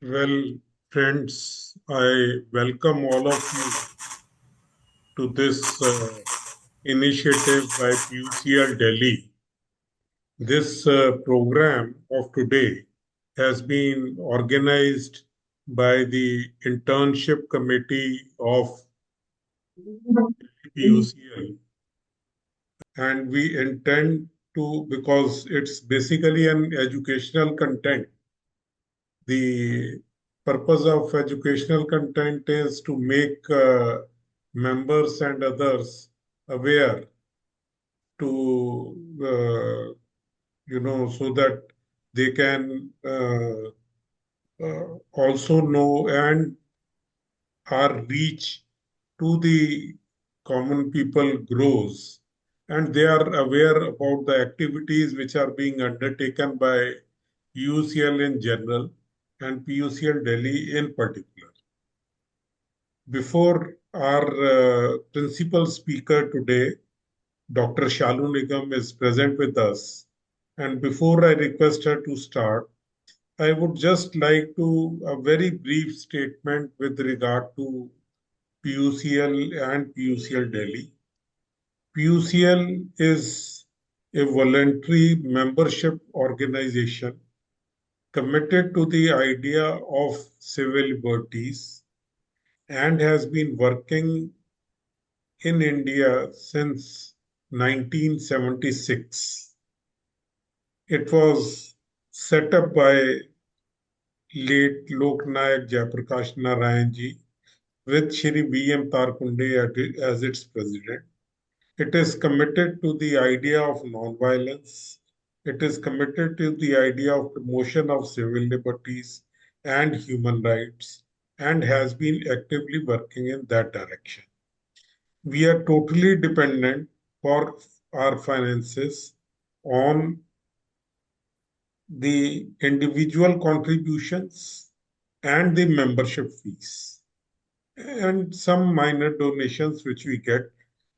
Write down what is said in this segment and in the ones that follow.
Well, friends, I welcome all of you to this initiative by PUCL Delhi. This program of today has been organized by the internship committee of PUCL, and we intend to, because it's basically an educational content. The purpose of educational content is to make members and others aware to, so that they can also know, and our reach to the common people grows, and they are aware about the activities which are being undertaken by PUCL in general and PUCL Delhi in particular. Before our principal speaker today, Dr. Shalu Nigam, is present with us, and before I request her to start, I would just like to a very brief statement with regard to PUCL and PUCL Delhi. PUCL is a voluntary membership organization committed to the idea of civil liberties and has been working in India since 1976. It was set up by late Loknayak Jayaprakash Narayan ji with Shri V.M. Tarkunde as its president. It is committed to the idea of nonviolence. It is committed to the idea of promotion of civil liberties and human rights and has been actively working in that direction. We are totally dependent for our finances on the individual contributions and the membership fees and some minor donations which we get.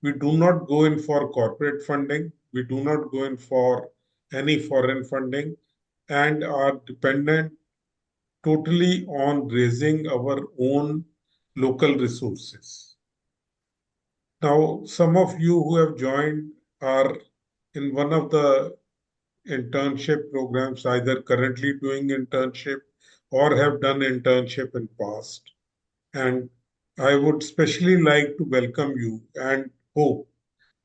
We do not go in for corporate funding. We do not go in for any foreign funding and are dependent totally on raising our own local resources. Now, some of you who have joined are in one of the internship programs, either currently doing internship or have done internship in past. And I would especially like to welcome you and hope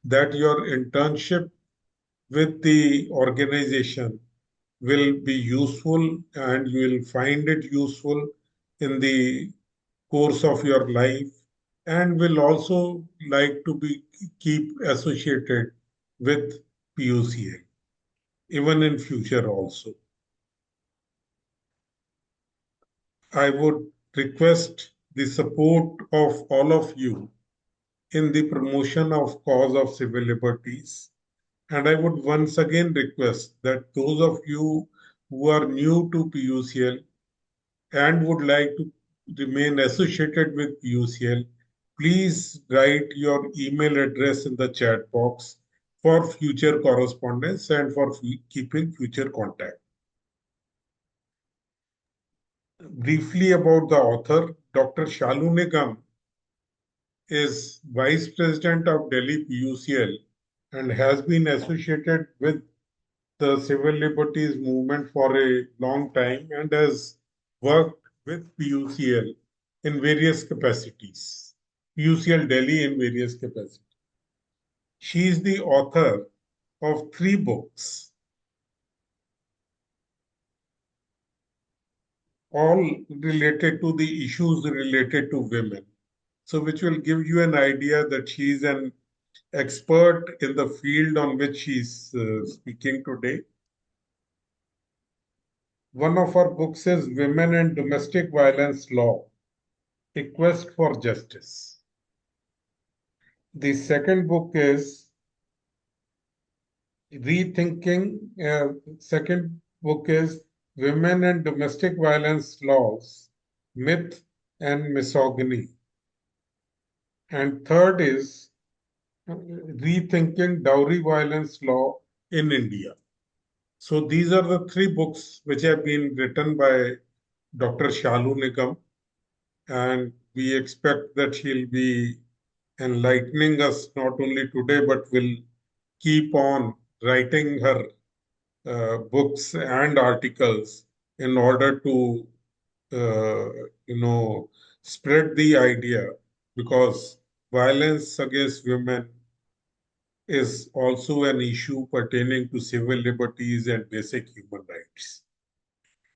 that your internship with the organization will be useful and you will find it useful in the course of your life and will also like to be keep associated with PUCA even in future also. I would request the support of all of you in the promotion of cause of civil liberties. And I would once again request that those of you who are new to PUCL and would like to remain associated with PUCL, please write your email address in the chat box for future correspondence and for keeping future contact. Briefly about the author, Dr. Shalu Nigam is Vice President of Delhi PUCL and has been associated with the civil liberties movement for a long time and has worked with PUCL in various capacities, PUCL Delhi in various capacities. She is the author of 3 books, all related to the issues related to women. So, which will give you an idea that she is an expert in the field on which she is speaking today. One of her books is Women and Domestic Violence Law, A Quest for Justice. The second book is second book is Women and Domestic Violence Laws, Myth and Misogyny. And third is Rethinking Dowry Violence Law in India. So these are the 3 books which have been written by Dr. Shalu Nigam, and we expect that she'll be enlightening us not only today, but will keep on writing her books and articles in order to, uh, you know, spread the idea, because violence against women is also an issue pertaining to civil liberties and basic human rights.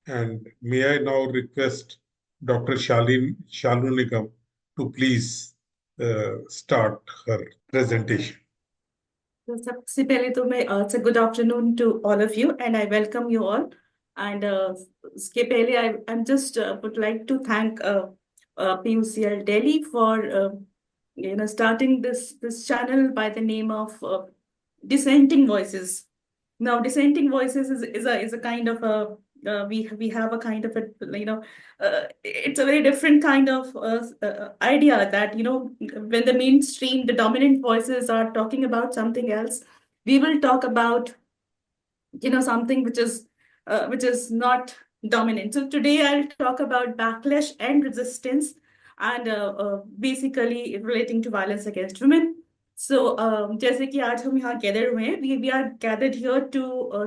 And may I now request Dr. Shalu Nigam to please start her presentation. तो सबसे पहले तो मैं say good afternoon to all of you and I welcome you all and उसके पहले I am just would like to thank PUCL Delhi for starting this channel by the name of dissenting voices. Now dissenting voices is a kind of a we have a kind of a it's a very different kind of idea that when the mainstream, the dominant voices are talking about something else, we will talk about something which is not dominant. So today I'll talk about backlash and resistance, and basically relating to violence against women. So जैसे कि आज हम यहाँ gathered हुए हैं, we are gathered here to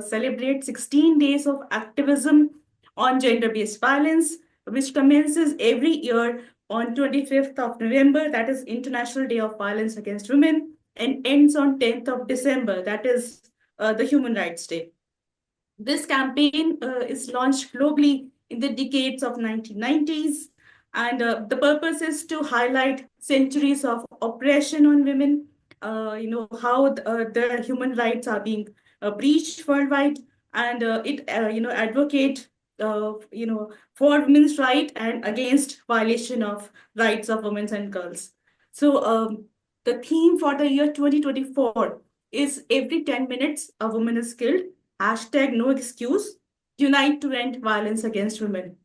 celebrate 16 days of activism on gender-based violence, which commences every year on 25th of November, that is International Day of Violence Against Women, and ends on 10th of December, that is the Human Rights Day. This campaign is launched globally in the decades of 1990s, and the purpose is to highlight centuries of oppression on women, how their human rights are being breached worldwide, and it advocate for women's right and against violation of rights of women and girls. So the theme for the year 2024 is every 10 minutes a woman is killed. Hashtag no excuse. Unite to end violence against women.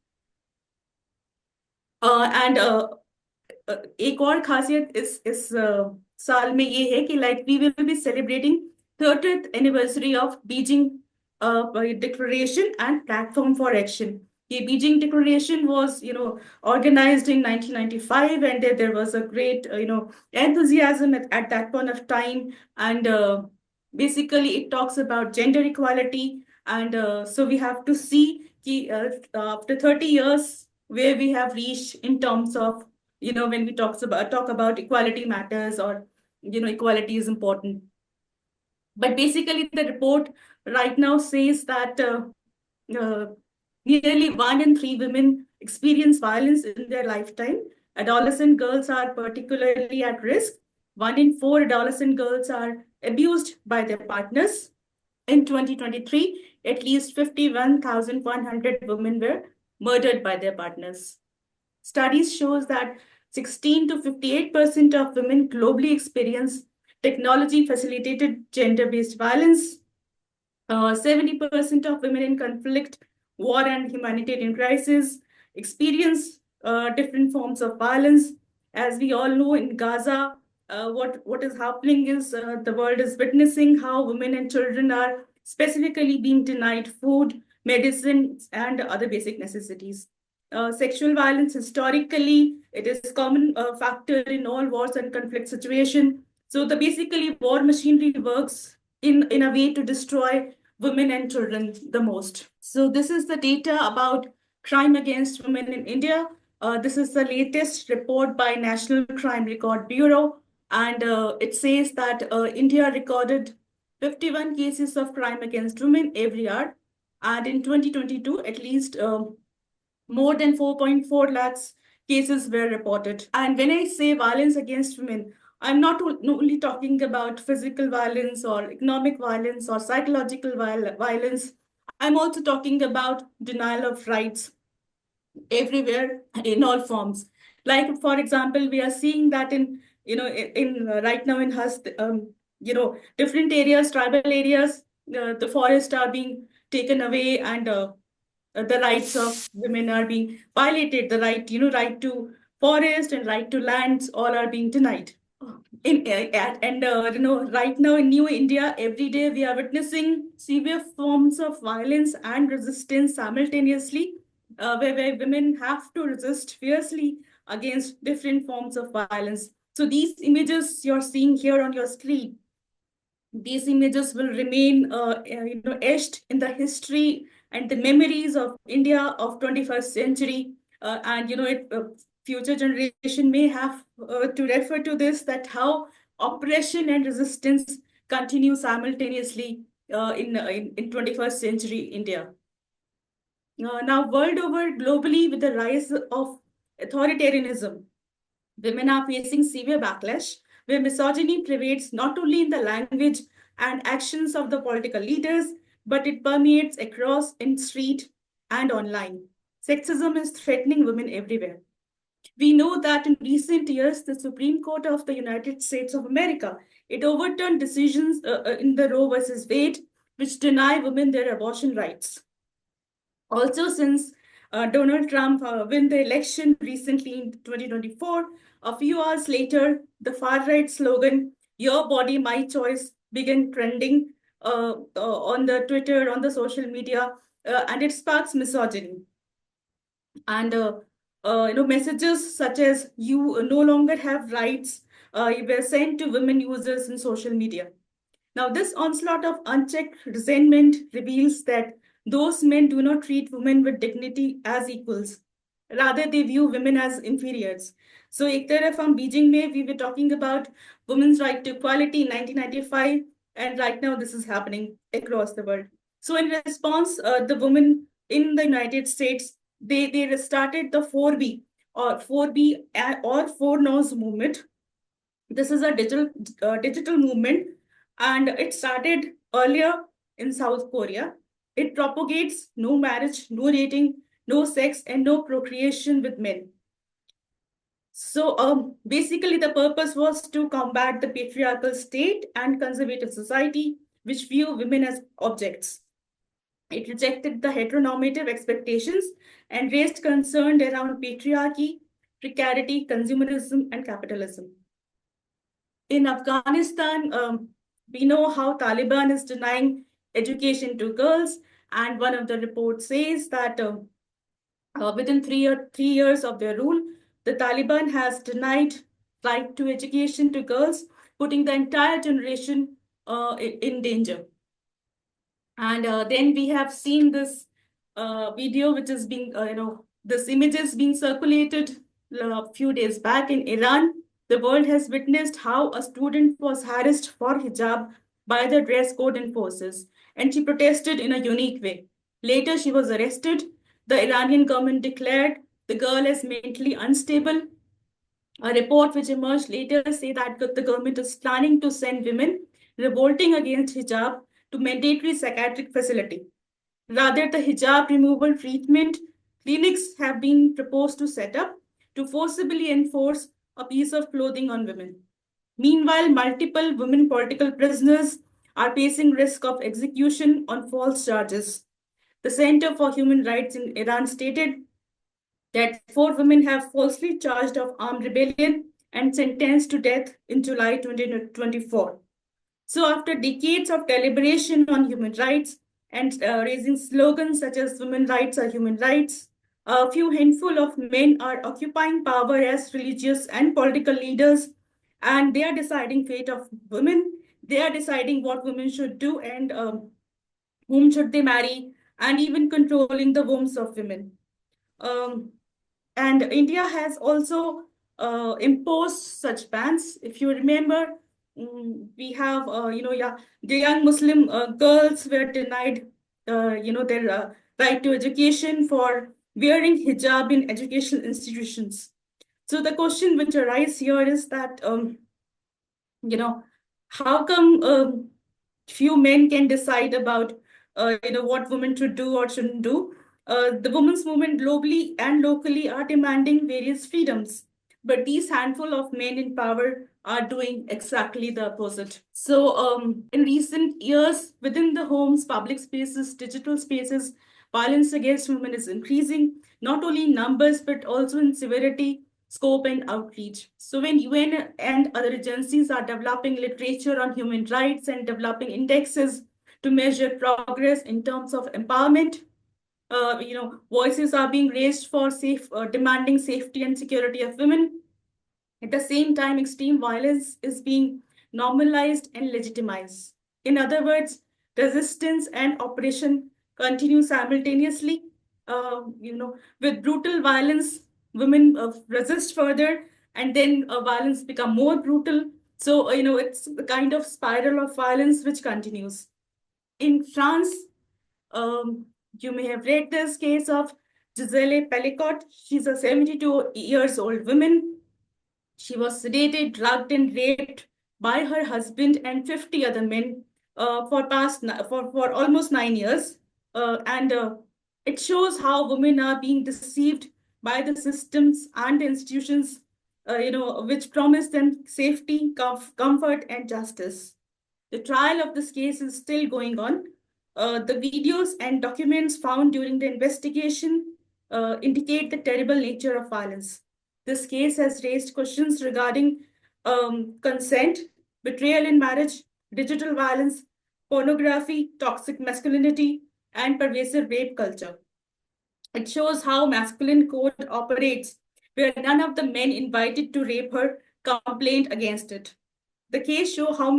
And एक और खासियत इस साल में ये है कि like we will be celebrating 30th anniversary of Beijing Declaration and Platform for Action. The Beijing Declaration was, organized in 1995, and there was a great, enthusiasm at that point of time. And basically, it talks about gender equality. And so we have to see after 30 years where we have reached in terms of, when we talk about equality matters, or equality is important. But basically, the report right now says that uh, nearly 1 in 3 women experience violence in their lifetime. Adolescent girls are particularly at risk. 1 in 4 adolescent girls are abused by their partners. In 2023, at least 51,100 women were murdered by their partners. Studies shows that 16 to 58% of women globally experience technology-facilitated gender-based violence. 70% of women in conflict, war, and humanitarian crisis experience different forms of violence. As we all know, in Gaza, what is happening is the world is witnessing how women and children are specifically being denied food, medicine, and other basic necessities. Sexual violence, historically, it is a common factor in all wars and conflict situation. So the basically war machinery works in a way to destroy women and children the most. So this is the data about crime against women in India. This is the latest report by National Crime Record Bureau, and it says that India recorded 51 cases of crime against women every year, and in 2022, at least more than 4.4 lakhs cases were reported. And when I say violence against women, I'm not only talking about physical violence or economic violence or psychological violence. I'm also talking about denial of rights everywhere in all forms. Like, for example, we are seeing that in right now in Hast, different areas, tribal areas, the forests are being taken away, and the rights of women are being violated. The right to forest and right to lands, all are being denied. Right now in New India, every day we are witnessing severe forms of violence and resistance simultaneously. where women have to resist fiercely against different forms of violence. So these images you're seeing here on your screen, these images will remain etched in the history and the memories of India of 21st century. And future generation may have to refer to this, that how oppression and resistance continue simultaneously in 21st century India. Now, world over, globally, with the rise of authoritarianism, women are facing severe backlash, where misogyny prevails not only in the language and actions of the political leaders, but it permeates across in street and online. Sexism is threatening women everywhere. We know that in recent years, the Supreme Court of the United States of America, it overturned decisions in the Roe versus Wade, which deny women their abortion rights. Also, since Donald Trump won the election recently in 2024, a few hours later, the far-right slogan, "Your body, my choice," began trending on the Twitter, on the social media, and it sparks misogyny. And messages such as "you no longer have rights" were sent to women users in social media. Now, this onslaught of unchecked resentment reveals that those men do not treat women with dignity as equals. Rather, they view women as inferiors. So, एक तरफ हम Beijing में we were talking about women's right to equality in 1995, and right now this is happening across the world. So, in response, the women in the United States, they started the 4B or 4 No's movement. This is a digital movement, and it started earlier in South Korea. It propagates no marriage, no dating, no sex, and no procreation with men. So basically, the purpose was to combat the patriarchal state and conservative society, which view women as objects. It rejected the heteronormative expectations and raised concern around patriarchy, precarity, consumerism, and capitalism. In Afghanistan, we know how Taliban is denying education to girls, and one of the reports says that within 3 years of their rule, the Taliban has denied right to education to girls, putting the entire generation in danger. And then we have seen this video, which is being, this image is being circulated a few days back in Iran. The world has witnessed how a student was harassed for hijab by the dress code enforcers, and she protested in a unique way. Later, she was arrested. The Iranian government declared the girl as mentally unstable. A report which emerged later say that the government is planning to send women revolting against hijab to mandatory psychiatric facility. Rather, the hijab removal treatment clinics have been proposed to set up to forcibly enforce a piece of clothing on women. Meanwhile, multiple women political prisoners are facing risk of execution on false charges. The Center for Human Rights in Iran stated that 4 women have falsely charged of armed rebellion and sentenced to death in July 2024. So, after decades of deliberation on human rights and raising slogans such as "women's rights are human rights," a few handful of men are occupying power as religious and political leaders, and they are deciding fate of women. They are deciding what women should do and whom should they marry, and even controlling the wombs of women. Um, and India has also imposed such bans. If you remember, we have, yeah, the young Muslim girls were denied, their right to education for wearing hijab in educational institutions. So the question which arises here is that, how come few men can decide about what women should do or shouldn't do? The women's movement globally and locally are demanding various freedoms, but these handful of men in power are doing exactly the opposite. So in recent years, within the homes, public spaces, digital spaces, violence against women is increasing, not only in numbers but also in severity, scope, and outreach. So when UN and other agencies are developing literature on human rights and developing indexes to measure progress in terms of empowerment, Voices are being raised for demanding safety and security of women. At the same time, extreme violence is being normalized and legitimized. In other words, resistance and oppression continue simultaneously. With brutal violence, women resist further, and then violence become more brutal. So, it's the kind of spiral of violence which continues. In France, um, you may have read this case of Gisele Pellicot. She's a 72 years old woman. She was sedated, drugged, and raped by her husband and 50 other men for almost 9 years. And it shows how women are being deceived by the systems and the institutions, which promise them safety, comfort, and justice. The trial of this case is still going on. The videos and documents found during the investigation indicate the terrible nature of violence. This case has raised questions regarding consent, betrayal in marriage, digital violence, pornography, toxic masculinity, and pervasive rape culture. It shows how masculine code operates, where none of the men invited to rape her complained against it. The case show how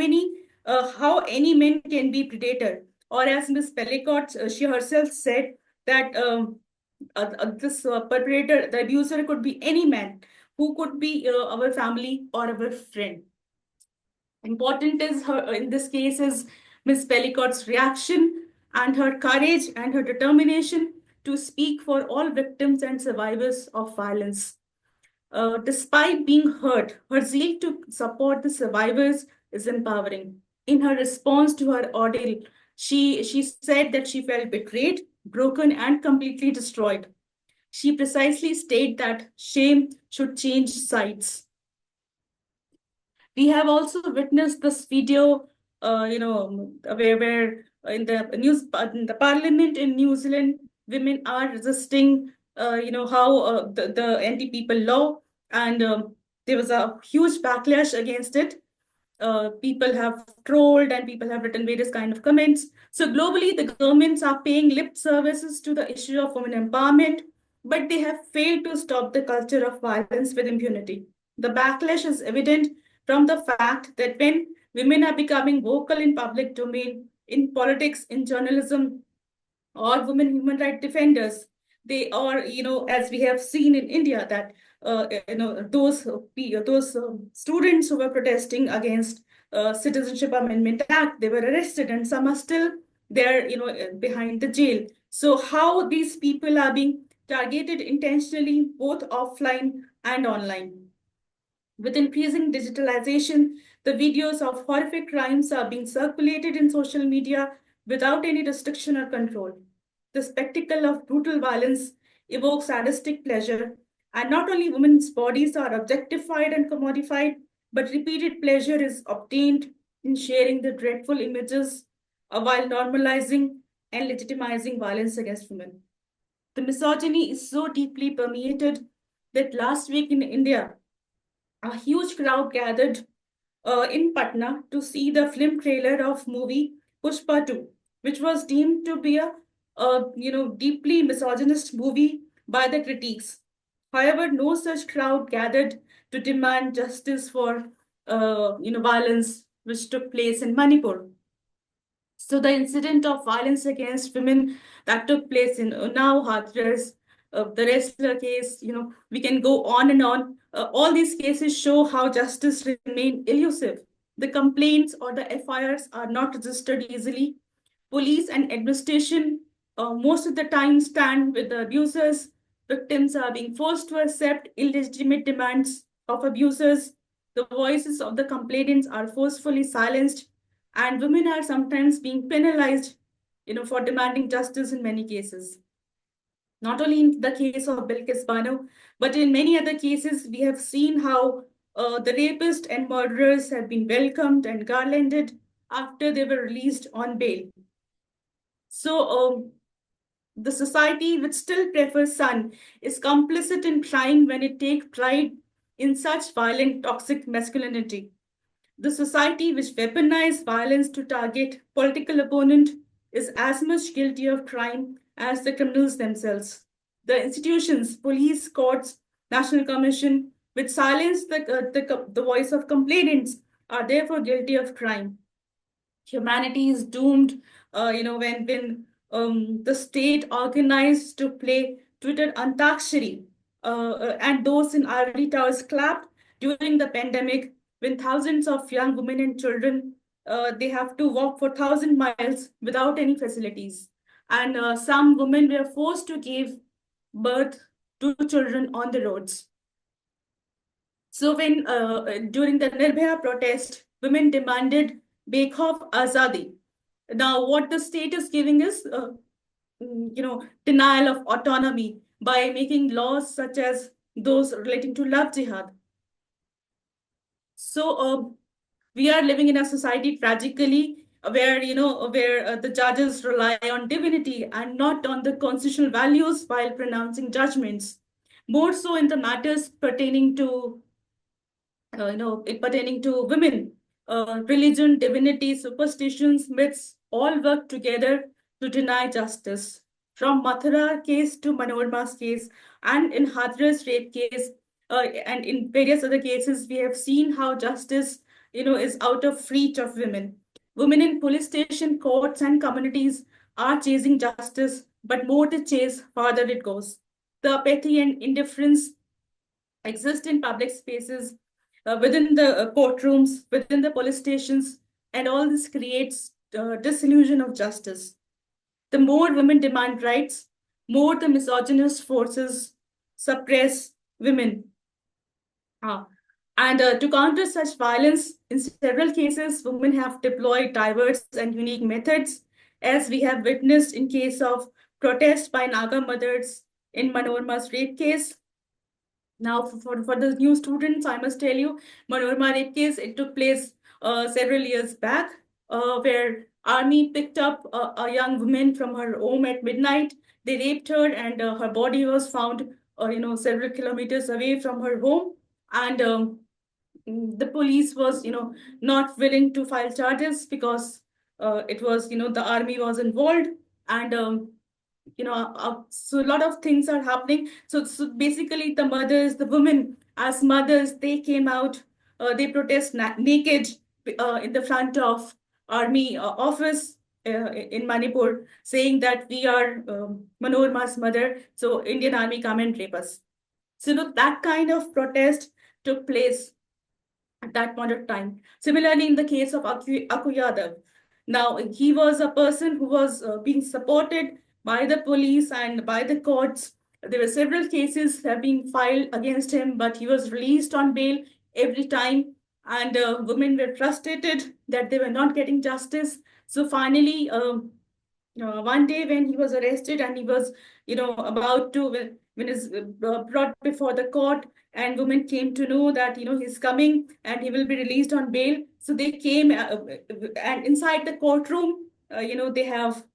any man can be predator, or as Miss Pellicott, she herself said that this perpetrator, the abuser, could be any man who could be our family or our friend. Important is her in this case is Miss Pellicott's reaction and her courage and her determination to speak for all victims and survivors of violence. Despite being hurt, her zeal to support the survivors is empowering. In her response to her ordeal, she said that she felt betrayed, broken, and completely destroyed. She precisely stated that shame should change sides. We have also witnessed this video, where in the parliament in New Zealand, women are resisting, how the anti-people law, and there was a huge backlash against it. People have trolled and people have written various kind of comments. So globally, the governments are paying lip services to the issue of women empowerment, but they have failed to stop the culture of violence with impunity. The backlash is evident from the fact that when women are becoming vocal in public domain, in politics, in journalism, or women human rights defenders, they are, as we have seen in India, that those students who were protesting against Citizenship Amendment Act, they were arrested, and some are still there, behind the jail. So how these people are being targeted intentionally, both offline and online. With increasing digitalization, the videos of horrific crimes are being circulated in social media without any restriction or control. The spectacle of brutal violence evokes sadistic pleasure, and not only women's bodies are objectified and commodified, but repeated pleasure is obtained in sharing the dreadful images while normalizing and legitimizing violence against women. The misogyny is so deeply permeated that last week in India, a huge crowd gathered in Patna to see the film trailer of movie Pushpa 2, which was deemed to be a deeply misogynist movie by the critics. However, no such crowd gathered to demand justice for violence which took place in Manipur. So the incident of violence against women that took place in Unnao, Hathras, the wrestler case, we can go on and on. All these cases show how justice remain elusive. The complaints or the FIRs are not registered easily. Police and administration most of the time stand with the abusers. Victims are being forced to accept illegitimate demands of abusers. The voices of the complainants are forcefully silenced, and women are sometimes being penalized, for demanding justice in many cases. Not only in the case of Bilkis Bano, but in many other cases, we have seen how the rapist and murderers have been welcomed and garlanded after they were released on bail. So the society which still prefers son is complicit in crime when it takes pride in such violent, toxic masculinity. The society which weaponizes violence to target political opponent is as much guilty of crime as the criminals themselves. The institutions, police, courts, national commission, which silence the voice of complainants, are therefore guilty of crime. Humanity is doomed. When the state organized to play Twitter Antakshari, and those in ivory towers clapped during the pandemic, when thousands of young women and children, they have to walk for 1,000 miles without any facilities, and some women were forced to give birth to children on the roads. So when during the Nirbhaya protest, women demanded Bekhof Azadi. Now, what the state is giving is, denial of autonomy by making laws such as those relating to love jihad. So we are living in a society tragically where the judges rely on divinity and not on the constitutional values while pronouncing judgments. More so in the matters pertaining to pertaining to women, religion, divinity, superstitions, myths all work together to deny justice. From Mathura case to Manorma's case, and in Hathras rape case, and in various other cases, we have seen how justice, is out of reach of women. Women in police station, courts, and communities are chasing justice, but more to chase, farther it goes. The apathy and indifference exist in public spaces, within the courtrooms, within the police stations, and all this creates disillusion of justice. The more women demand rights, more the misogynist forces suppress women. Ah. And to counter such violence, in several cases, women have deployed diverse and unique methods, as we have witnessed in case of protest by Naga mothers in Manorma's rape case. Now, for the new students, I must tell you, Manorma rape case, it took place several years back, where army picked up a young woman from her home at midnight. They raped her, and her body was found, several kilometers away from her home. And the police was, not willing to file charges because it was, the army was involved, and so a lot of things are happening. So basically, the mothers, the women as mothers, they came out, they protest naked in the front of army office in Manipur, saying that we are Manorma's mother, so Indian army come and rape us. So that kind of protest took place at that point of time. Similarly, in the case of Aku Yadav, now he was a person who was being supported by the police and by the courts. There were several cases have been filed against him, but he was released on bail every time. And women were frustrated that they were not getting justice. So finally, one day when he was arrested and he was, about to, when is brought before the court, and women came to know that, he's coming and he will be released on bail. So they came, and inside the courtroom, they have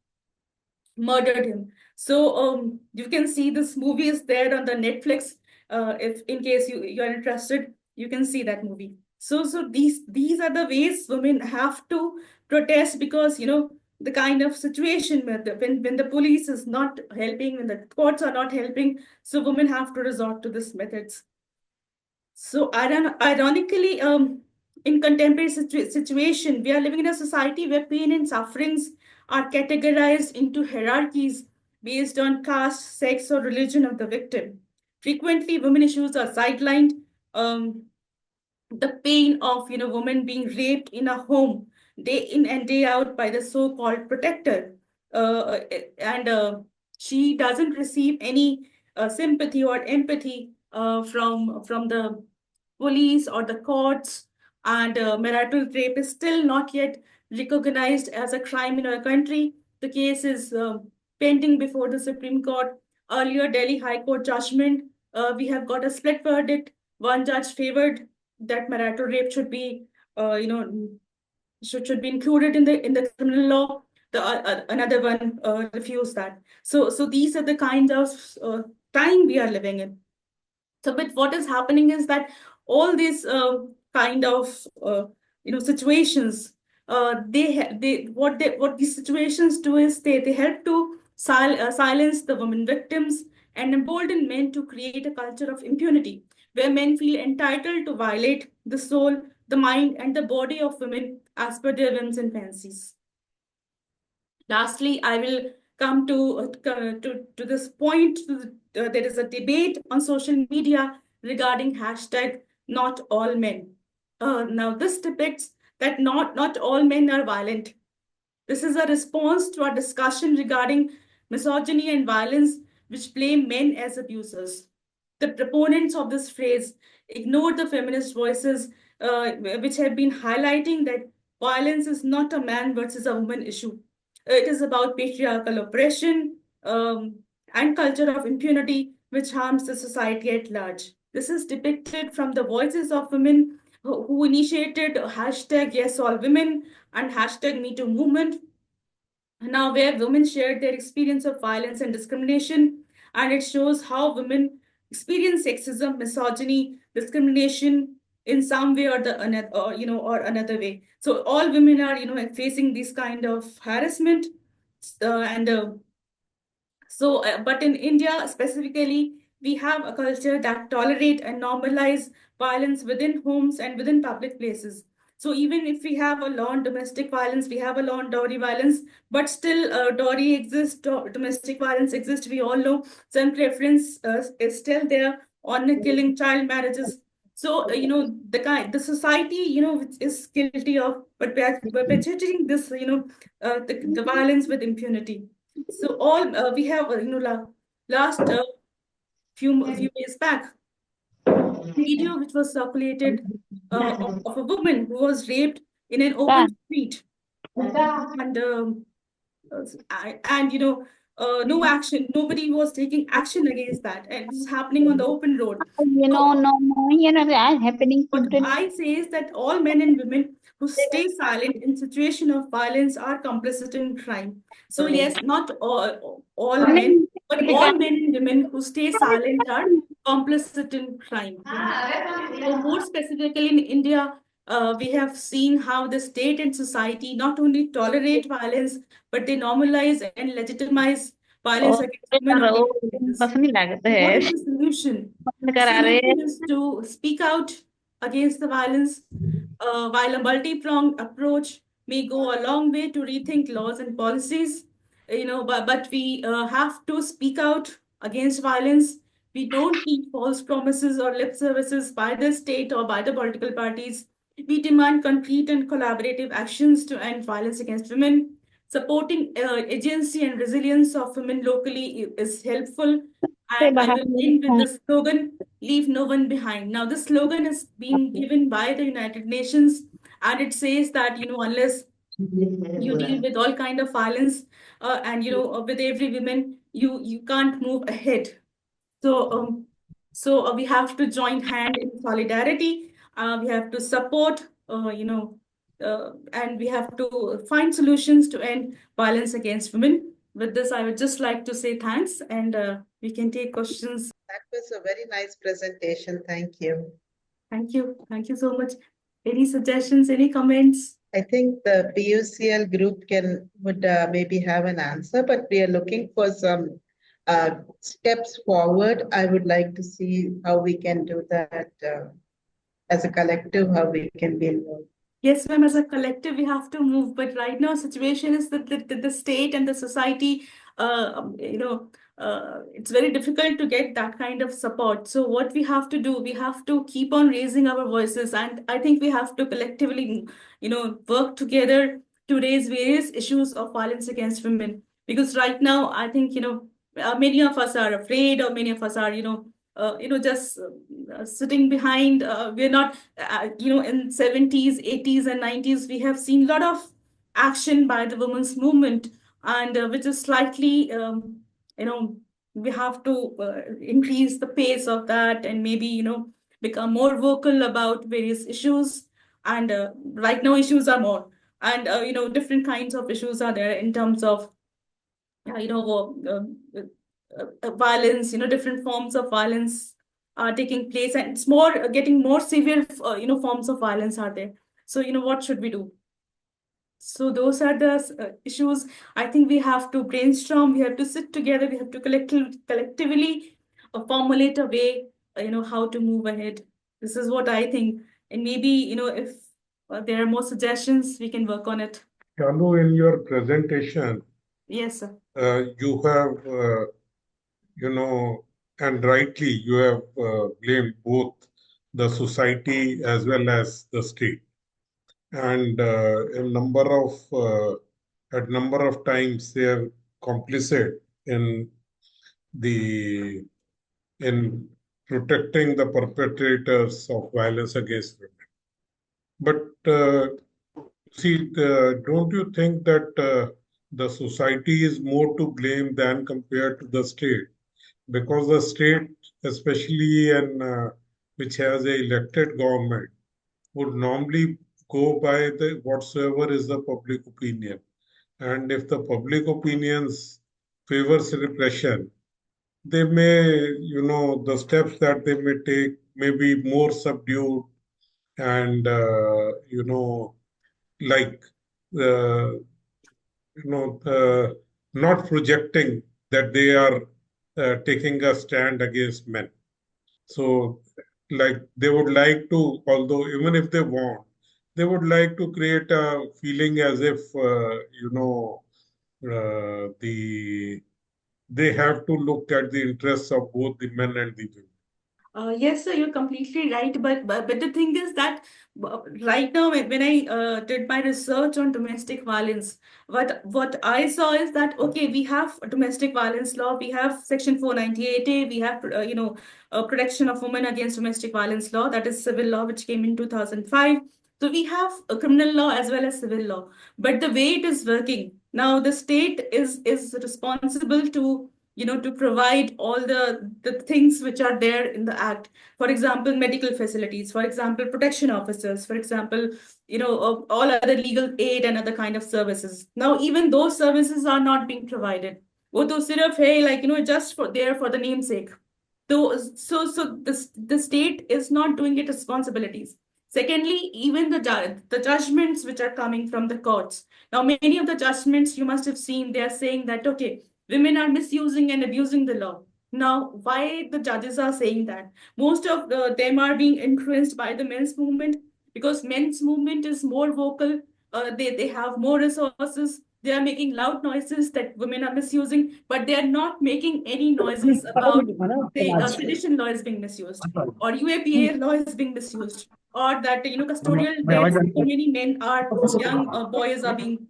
murdered him. So you can see this movie is there on the Netflix. If in case you are interested, you can see that movie. So these are the ways women have to protest, because the kind of situation where when the police is not helping, when the courts are not helping, so women have to resort to these methods. So ironically, in contemporary situation, we are living in a society where pain and sufferings are categorized into hierarchies based on caste, sex, or religion of the victim. Frequently, women issues are sidelined. Um, the pain of women being raped in a home day in and day out by the so-called protector, and she doesn't receive any sympathy or empathy from the police or the courts, and marital rape is still not yet recognized as a crime in our country. The case is pending before the Supreme Court. Earlier Delhi High Court judgment, we have got a split verdict. One judge favored that marital rape should be, should be included in the criminal law. The another one refused that. So these are the kinds of time we are living in. So, but what is happening is that all these kind of situations, they what these situations do is they help to silence the women victims, and embolden men to create a culture of impunity where men feel entitled to violate the soul, the mind, and the body of women as per their whims and fancies. Lastly, I will come to this point. There is a debate on social media regarding hashtag not all men. Now, this depicts that not all men are violent. This is a response to our discussion regarding misogyny and violence, which blame men as abusers. The proponents of this phrase ignore the feminist voices, which have been highlighting that violence is not a man versus a woman issue. It is about patriarchal oppression and culture of impunity, which harms the society at large. This is depicted from the voices of women who initiated hashtag yes all women and hashtag me too movement, now where women shared their experience of violence and discrimination, and it shows how women experience sexism, misogyny, discrimination in some way or the another, or another way. So all women are facing this kind of harassment, and but in India specifically, we have a culture that tolerate and normalize violence within homes and within public places. So even if we have a law on domestic violence, we have a law on dowry violence, but still dowry exists, domestic violence exists. We all know some preference is still there on killing child marriages. So the society which is guilty of perpetuating this the violence with impunity. So all we have, last few days back, video which was circulated of a woman who was raped in an open street, and no action, nobody was taking action against that, and this is happening on the open road. So That happening what today. I say is that all men and women who stay silent in situation of violence are complicit in crime. So yes, not all men, but all men and women who stay silent are complicit in crime. So more specifically in India, we have seen how the state and society not only tolerate violence, but they normalize and legitimize violence और against women on daily basis. पसंद नहीं लगता What है is the solution? पसंद The करा रहे solution is to speak out against the violence, while a multi-pronged approach may go a long way to rethink laws and policies. But we have to speak out against violence. We don't need false promises or lip services by the state or by the political parties. We demand concrete and collaborative actions to end violence against women. Supporting agency and resilience of women locally is helpful. से And I बाहर will नहीं end with the slogan, leave no one behind. Now, this slogan is being given by the United Nations, and it says that, unless you deal with all kind of violence, and, with every woman, you can't move ahead. So we have to join hand in solidarity. We have to support, and we have to find solutions to end violence against women. With this, I would just like to say thanks, and we can take questions. That was a very nice presentation. Thank you. Thank you. Thank you so much. Any suggestions, any comments? I think the PUCL group would maybe have an answer, but we are looking for some steps forward. I would like to see how we can do that as a collective, how we can be involved. Yes, ma'am, as a collective, we have to move. But right now, situation is that the state and the society, it's very difficult to get that kind of support. So what we have to do, we have to keep on raising our voices. And I think we have to collectively, work together to raise various issues of violence against women. Because right now, I think, many of us are afraid, or many of us are, just sitting behind. We're not, in 70s, 80s, and 90s, we have seen a lot of action by the women's movement, and which is slightly, we have to increase the pace of that, and maybe, become more vocal about various issues. And right now, issues are more, and, different kinds of issues are there in terms of, violence, different forms of violence are taking place, and it's getting more severe, forms of violence are there. So, what should we do? So those are the issues. I think we have to brainstorm. We have to sit together. We have to collectively formulate a way, how to move ahead. This is what I think. And maybe, if there are more suggestions, we can work on it. Chalu, in your presentation, Yes, sir. you have, and rightly, you have blamed both the society as well as the state. And at number of times they are complicit in the in protecting the perpetrators of violence against women. But see, don't you think that the society is more to blame than compared to the state? Because the state, especially which has a elected government, would normally go by the whatsoever is the public opinion. And if the public opinions favors repression, they may, the steps that they may take may be more subdued and, like, uh, not projecting that they are taking a stand against men. So, like, they would like to, although even if they want, they would like to create a feeling as if, the they have to look at the interests of both the men and the women. Yes, sir, you're completely right. But the thing is that right now, when I did my research on domestic violence, what I saw is that okay, we have a domestic violence law, we have Section 498A, we have protection of women against domestic violence law, that is civil law, which came in 2005. So we have a criminal law as well as civil law. But the way it is working now, the state is responsible to to provide all the things which are there in the act. For example, medical facilities, for example, protection officers, for example, all other legal aid and other kind of services. Now even those services are not being provided. वो तो सिर्फ है like just for there for the namesake. So the state is not doing its responsibilities. Secondly, even the judgments which are coming from the courts. Now, many of the judgments you must have seen, they are saying that, okay, women are misusing and abusing the law. Now, why the judges are saying that? Most of them are being influenced by the men's movement because men's movement is more vocal. They have more resources. They are making loud noises that women are misusing, but they are not making any noises about, say, sedition law is being misused, or UAPA law is being misused, or that custodial deaths. So many men are young boys are being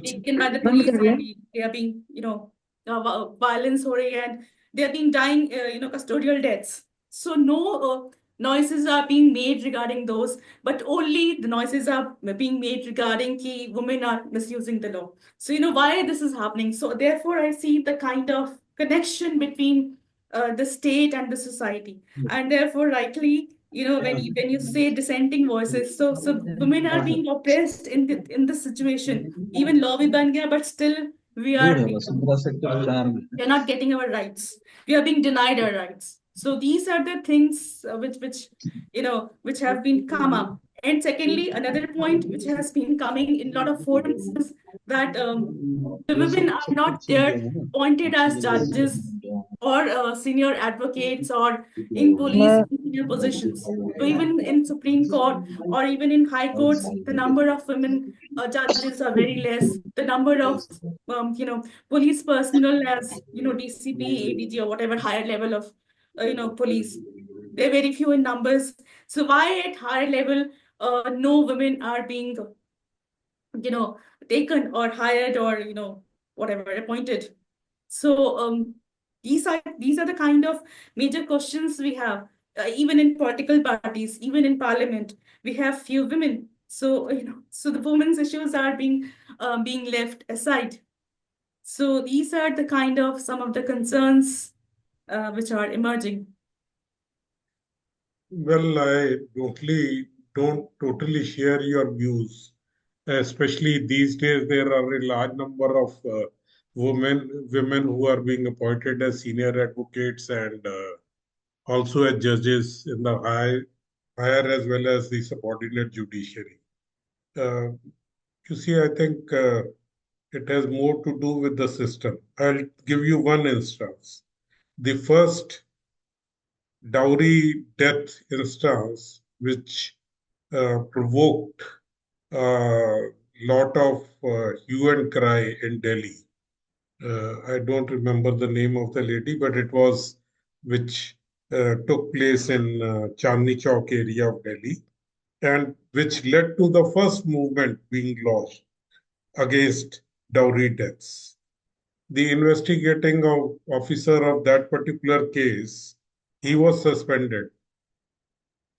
taken by the police and they are being violence हो रही है and they are being dying custodial deaths. So no noises are being made regarding those, but only the noises are being made regarding कि women are misusing the law. So why this is happening. So therefore I see the kind of connection between the state and the society, and therefore rightly when you say dissenting voices, so women are being oppressed in this situation. Even law bhi ban gaya, but still we are we are not getting our rights. We are being denied our rights. So these are the things which have been come up. And secondly, another point which has been coming in a lot of forums is that the women are not there appointed as judges or senior advocates or in police senior positions. So even in Supreme Court or even in high courts, the number of women judges are very less. The number of police personnel as DCP, ADG, or whatever higher level of police, they're very few in numbers. So why at higher level no women are being taken or hired or whatever appointed? So these are the kind of major questions we have. Even in political parties, even in parliament, we have few women. So so the women's issues are being left aside. So these are the kind of some of the concerns which are emerging. Well, I don't totally share your views. Especially these days, there are a large number of women who are being appointed as senior advocates and also as judges in the higher as well as the subordinate judiciary. Uh, You see, I think it has more to do with the system. I'll give you one instance. The first dowry death instance, which provoked a lot of hue and cry in Delhi. I don't remember the name of the lady, but it was which took place in Chandni Chowk area of Delhi, and which led to the first movement being launched against dowry deaths. The investigating officer of that particular case, he was suspended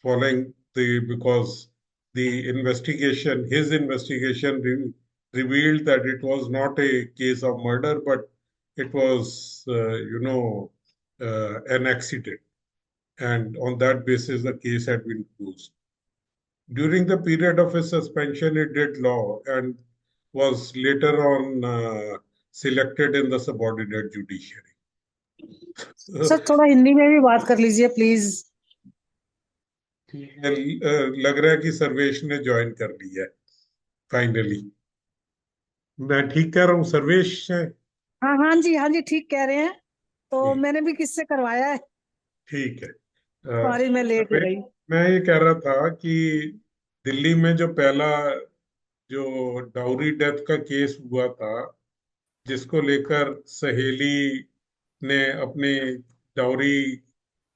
following the because the investigation, his investigation revealed that it was not a case of murder, but it was, an accident. And on that basis, the case had been closed. During the period of his suspension, he did law and was later on selected in the subordinate judiciary. Sir थोड़ा हिंदी में भी बात कर लीजिए please. लग रहा है कि सर्वेश ने ज्वाइन कर लिया है फाइनली। मैं ठीक कह रहा हूँ सर्वेश है? हाँ जी ठीक कह रहे हैं। तो ठीक मैंने भी किससे करवाया है। ठीक है। सॉरी मैं लेट हो सर्वेश, गई। मैं ये कह रहा था कि दिल्ली में जो पहला जो डाउरी डेथ का केस हुआ था, जिसको लेकर सहेली ने अपने डाउरी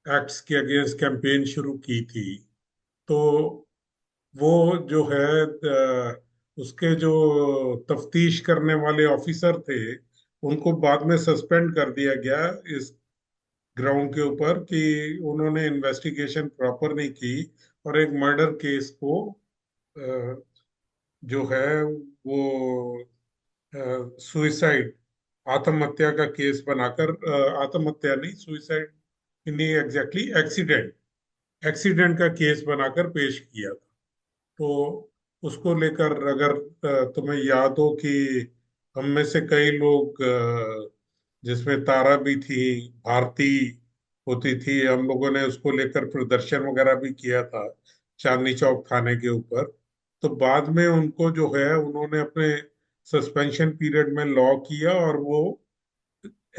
एक्ट्स के अगेंस्ट कैंपेन शुरू की थी, तो वो जो है उसके जो तफ्तीश करने वाले ऑफिसर थे, उनको बाद में सस्पेंड कर दिया गया इस ग्राउंड के ऊपर कि उन्होंने इन्वेस्टिगेशन प्रॉपर नहीं की और एक मर्डर केस को अ, जो है वो सुइसाइड, आत्महत्या का केस बनाकर, आत्महत्या नहीं, सुइसाइड नहीं, एग्जैक्टली एक्सीडेंट, एक्सीडेंट का केस बनाकर पेश किया था। तो उसको लेकर अगर तुम्हें याद हो कि हम में से कई लोग, जिसमें तारा भी थी, भारती होती थी, हम लोगों ने उसको लेकर प्रदर्शन वगैरह भी किया था चांदनी चौक थाने के ऊपर। तो बाद में उनको जो है उन्होंने अपने सस्पेंशन पीरियड में लॉ किया और वो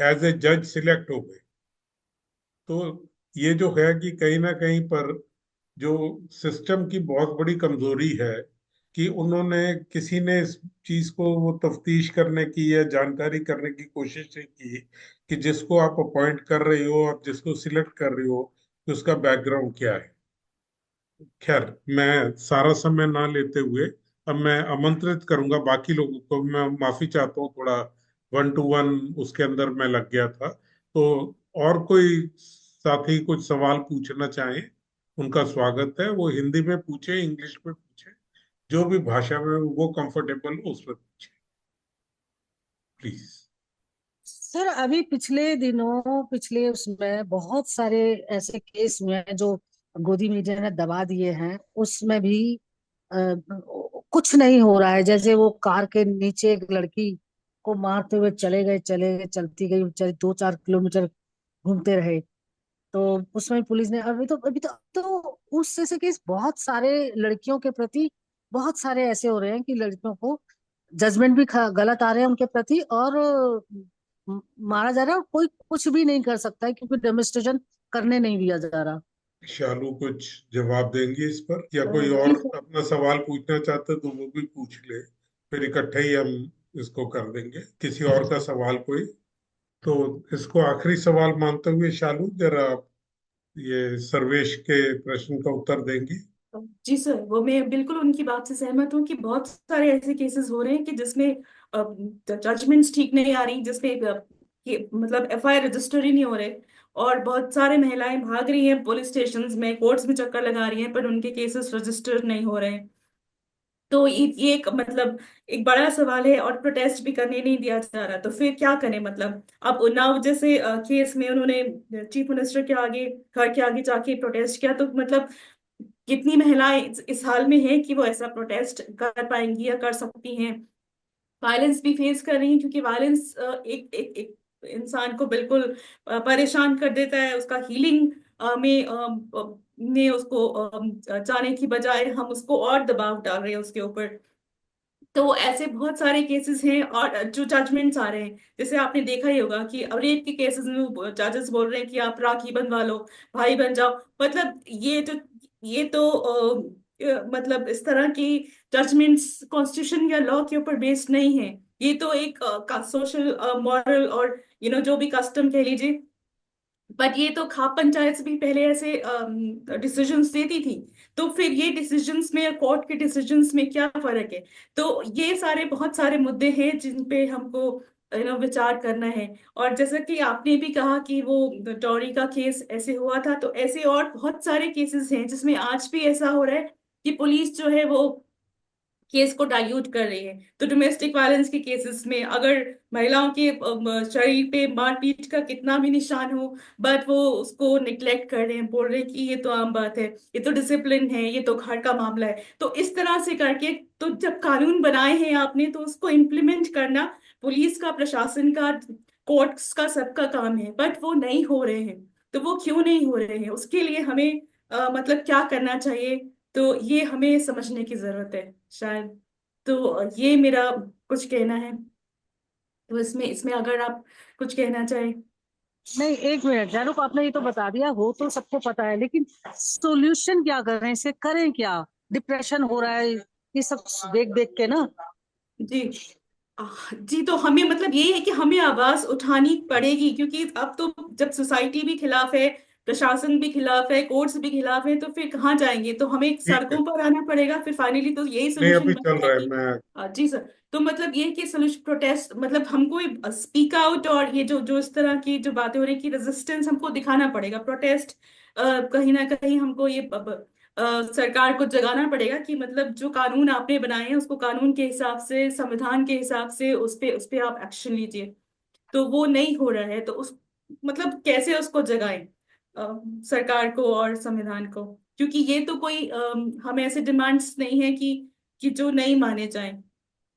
एज ए जज सिलेक्ट हो गए। तो ये जो है कि कहीं ना कहीं पर जो सिस्टम की बहुत बड़ी कमजोरी है कि उन्होंने किसी ने इस चीज को वो तफ्तीश करने की या जानकारी करने की कोशिश नहीं की कि जिसको आप अपॉइंट कर रही हो, आप जिसको सिलेक्ट कर रही हो, कि उसका बैकग्राउंड क्या है। खैर, मैं सारा समय ना लेते हुए अब मैं आमंत्रित करूंगा बाकी लोगों को। मैं माफी चाहता हूँ, थोड़ा वन टू वन उसके अंदर मैं लग गया था। तो और कोई साथी कुछ सवाल पूछना चाहें, उनका स्वागत है। वो हिंदी में पूछे, इंग्लिश में पूछे, जो भी भाषा में वो कंफर्टेबल हो उसमें पूछे, प्लीज। सर अभी पिछले दिनों पिछले उसमें बहुत सारे ऐसे केस हुए हैं जो गोदी मीडिया ने दबा दिए हैं। उसमें भी कुछ नहीं हो रहा है। जैसे वो कार के नीचे एक लड़की को मारते हुए चले गए चलती गई बेचारी 2-4 किलोमीटर घूमते रहे। तो उसमें पुलिस ने अभी तो उस जैसे केस बहुत सारे लड़कियों के प्रति बहुत सारे ऐसे हो रहे हैं कि लड़कियों को जजमेंट भी गलत आ रहे हैं उनके प्रति और मारा जा रहा है और कोई कुछ भी नहीं कर सकता है क्योंकि डेमोन्स्ट्रेशन करने नहीं दिया जा रहा। शालू कुछ जवाब देंगे इस पर, या कोई और जी सर। अपना सवाल पूछना चाहते तो वो भी पूछ ले, फिर इकट्ठे ही हम इसको कर देंगे। किसी और का सवाल कोई? तो इसको आखिरी सवाल मानते हुए शालू, जरा आप ये सर्वेश के प्रश्न का उत्तर देंगी? जी सर, वो मैं बिल्कुल उनकी बात से सहमत हूँ कि बहुत सारे ऐसे केसेस हो रहे हैं कि जिसमें जजमेंट्स ठीक नहीं आ रही, जिसमें मतलब एफआईआर रजिस्टर ही नहीं हो रहे, और बहुत सारे महिलाएं भाग रही हैं पुलिस स्टेशंस में, कोर्ट्स में चक्कर लगा रही हैं, पर उनके केसेस रजिस्टर नहीं हो रहे हैं। तो ये एक मतलब एक बड़ा सवाल है, और प्रोटेस्ट भी करने नहीं दिया जा रहा। तो फिर क्या करें? मतलब अब उन्नाव जैसे केस में उन्होंने चीफ मिनिस्टर के आगे, घर के आगे जाके प्रोटेस्ट किया, तो मतलब कितनी महिलाएं इस हाल में हैं कि वो ऐसा प्रोटेस्ट कर पाएंगी या कर सकती हैं? वायलेंस भी फेस कर रही हैं, क्योंकि वायलेंस एक इंसान को बिल्कुल परेशान कर देता है। उसका हीलिंग में उसको जाने की बजाय हम उसको और दबाव डाल रहे हैं उसके ऊपर। तो ऐसे बहुत सारे केसेस हैं और जो जजमेंट्स आ रहे हैं, जैसे आपने देखा ही होगा कि रेप के केसेस में जजेस बोल रहे हैं कि आप राखी बंधवा लो, भाई बन जाओ। मतलब ये तो मतलब इस तरह की जजमेंट्स कॉन्स्टिट्यूशन या लॉ के ऊपर बेस्ड नहीं है। ये तो एक सोशल मॉरल और जो भी कस्टम कह लीजिए। बट ये तो खाप पंचायत भी पहले ऐसे डिसीजंस देती थी। तो फिर ये डिसीजंस में और कोर्ट के डिसीजंस में क्या फर्क है? तो ये सारे बहुत सारे मुद्दे हैं जिन पे हमको विचार करना है। और जैसा कि आपने भी कहा कि वो टॉरी का केस ऐसे हुआ था, तो ऐसे और बहुत सारे केसेस हैं जिसमें आज भी ऐसा हो रहा है कि पुलिस जो है वो केस को डाइल्यूट कर रही है। तो डोमेस्टिक वायलेंस के केसेस में अगर महिलाओं के शरीर पे मारपीट का कितना भी निशान हो, बट वो उसको निग्लेक्ट कर रहे हैं, बोल रहे हैं कि ये तो आम बात है, ये तो डिसिप्लिन है, ये तो घर का मामला है। तो इस तरह से करके, तो जब कानून बनाए हैं आपने तो उसको इम्प्लीमेंट करना पुलिस का, प्रशासन का, कोर्ट्स का, सबका काम है। बट वो नहीं हो रहे हैं। तो वो क्यों नहीं हो रहे हैं, उसके लिए हमें मतलब क्या करना चाहिए? तो ये हमें समझने की जरूरत है शायद। तो ये मेरा कुछ कहना है। तो इसमें इसमें अगर आप कुछ कहना चाहें। नहीं, एक मिनट जानू, आपने ये तो बता दिया, हो तो सबको पता है, लेकिन सोल्यूशन क्या कर रहे हैं, इसे करें क्या? डिप्रेशन हो रहा है ये सब देख देख के ना। जी। जी, तो हमें मतलब ये है कि हमें आवाज उठानी पड़ेगी, क्योंकि अब तो जब सोसाइटी भी खिलाफ है, प्रशासन भी खिलाफ है, कोर्ट्स भी खिलाफ है, तो फिर कहाँ जाएंगे? तो हमें ठीक है। सड़कों पर आना पड़ेगा फिर फाइनली। तो यही नहीं, सोल्यूशन अभी चल बनता है रहा है। कि मैं जी सर। तो मतलब ये है कि सोल्यूशन प्रोटेस्ट, मतलब हमको स्पीक आउट, और ये जो जो इस तरह की जो बातें हो रही की रेजिस्टेंस हमको दिखाना पड़ेगा, प्रोटेस्ट। कहीं ना कहीं हमको ये सरकार को जगाना पड़ेगा कि मतलब जो कानून आपने बनाए हैं उसको कानून के हिसाब से, संविधान के हिसाब से उस पे आप एक्शन लीजिए। तो वो नहीं हो रहा है, तो उस मतलब कैसे उसको जगाएं, सरकार को और संविधान को? क्योंकि ये तो कोई हम ऐसे डिमांड्स नहीं है कि जो नहीं माने जाएं।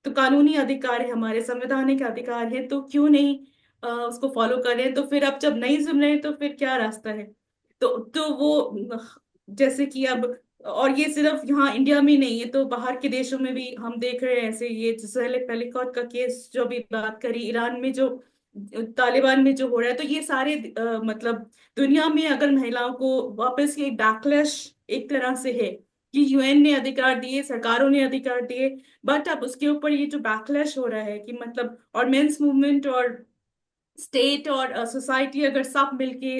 तो कानूनी अधिकार है, हमारे संवैधानिक अधिकार है, तो क्यों नहीं उसको फॉलो कर रहे हैं? तो फिर अब जब नहीं सुन रहे हैं तो फिर क्या रास्ता है? तो वो जैसे कि अब, और ये सिर्फ यहाँ इंडिया में नहीं है, तो बाहर के देशों में भी हम देख रहे हैं ऐसे। ये जैसे पेलिकॉट का केस जो भी बात करी, ईरान में जो, तालिबान में जो हो रहा है, तो ये सारे मतलब दुनिया में अगर महिलाओं को वापस ये बैकलैश एक तरह से है कि यूएन ने अधिकार दिए, सरकारों ने अधिकार दिए, बट अब उसके ऊपर ये जो बैकलैश हो रहा है कि मतलब, और मेंस मूवमेंट और स्टेट और सोसाइटी अगर सब मिलके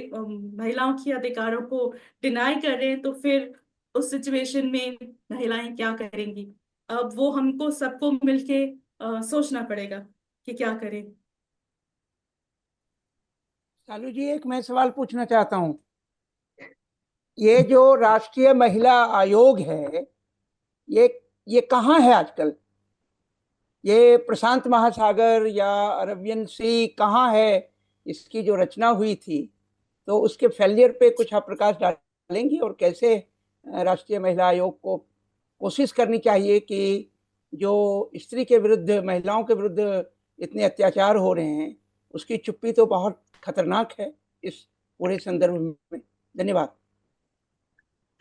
महिलाओं के अधिकारों को डिनाई कर रहे हैं, तो फिर उस सिचुएशन में महिलाएं क्या करेंगी? अब वो हमको सबको मिलके सोचना पड़ेगा कि क्या करें। शालू जी, एक मैं सवाल पूछना चाहता हूँ। ये जो राष्ट्रीय महिला आयोग है, ये ये कहाँ है आजकल? ये प्रशांत महासागर या अरबियन सी कहाँ है? इसकी जो रचना हुई थी, तो उसके फेलियर पे कुछ आप प्रकाश डालेंगी, और कैसे राष्ट्रीय महिला आयोग को कोशिश करनी चाहिए कि जो स्त्री के विरुद्ध, महिलाओं के विरुद्ध इतने अत्याचार हो रहे हैं, उसकी चुप्पी तो बहुत खतरनाक है इस पूरे संदर्भ में। धन्यवाद।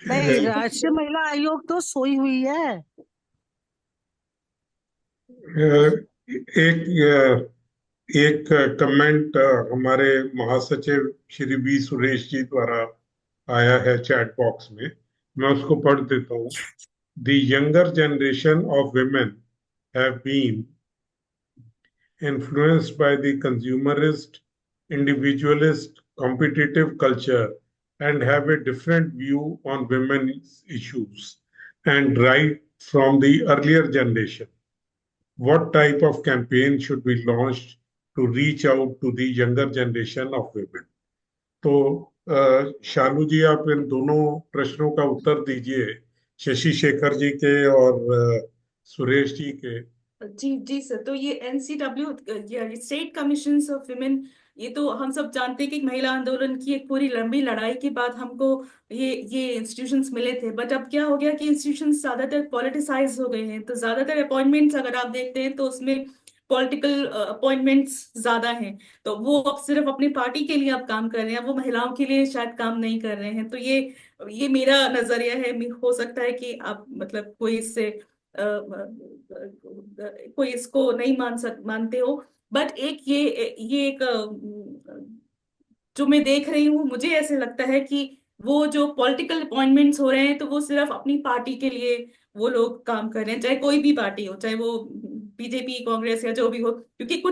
नहीं, जी। राष्ट्रीय महिला आयोग तो सोई हुई है। एक कमेंट हमारे महासचिव श्री बी सुरेश जी द्वारा आया है चैट बॉक्स में। मैं उसको पढ़ देता हूँ। The younger generation of women have been influenced by the consumerist, individualist, competitive culture and have a different view on women's issues and right from the earlier generation. What type of campaign should be launched to reach out to the younger generation of women? तो शालू जी, आप इन दोनों प्रश्नों का उत्तर दीजिए, शशि शेखर जी के और सुरेश जी के। जी जी sir. तो ये एनसीडब्ल्यू या स्टेट कमीशन ऑफ वुमेन, ये तो हम सब जानते हैं कि महिला आंदोलन की एक पूरी लंबी लड़ाई के बाद हमको ये इंस्टीट्यूशंस मिले थे। बट अब क्या हो गया कि इंस्टीट्यूशंस ज्यादातर पॉलिटिसाइज हो गए हैं। तो ज्यादातर अपॉइंटमेंट्स अगर आप देखते हैं तो उसमें पॉलिटिकल अपॉइंटमेंट्स ज्यादा हैं। तो वो अब सिर्फ अपनी पार्टी के लिए अब काम कर रहे हैं, वो महिलाओं के लिए शायद काम नहीं कर रहे हैं। तो ये मेरा नजरिया है। हो सकता है कि आप मतलब कोई इससे कोई इसको नहीं मानते हो, बट एक ये एक जो मैं देख रही हूँ, मुझे ऐसे लगता है कि वो जो पॉलिटिकल अपॉइंटमेंट्स हो रहे हैं तो वो सिर्फ अपनी पार्टी के लिए वो लोग काम कर रहे हैं, चाहे कोई भी पार्टी हो, चाहे वो बीजेपी, कांग्रेस या जो भी हो, क्योंकि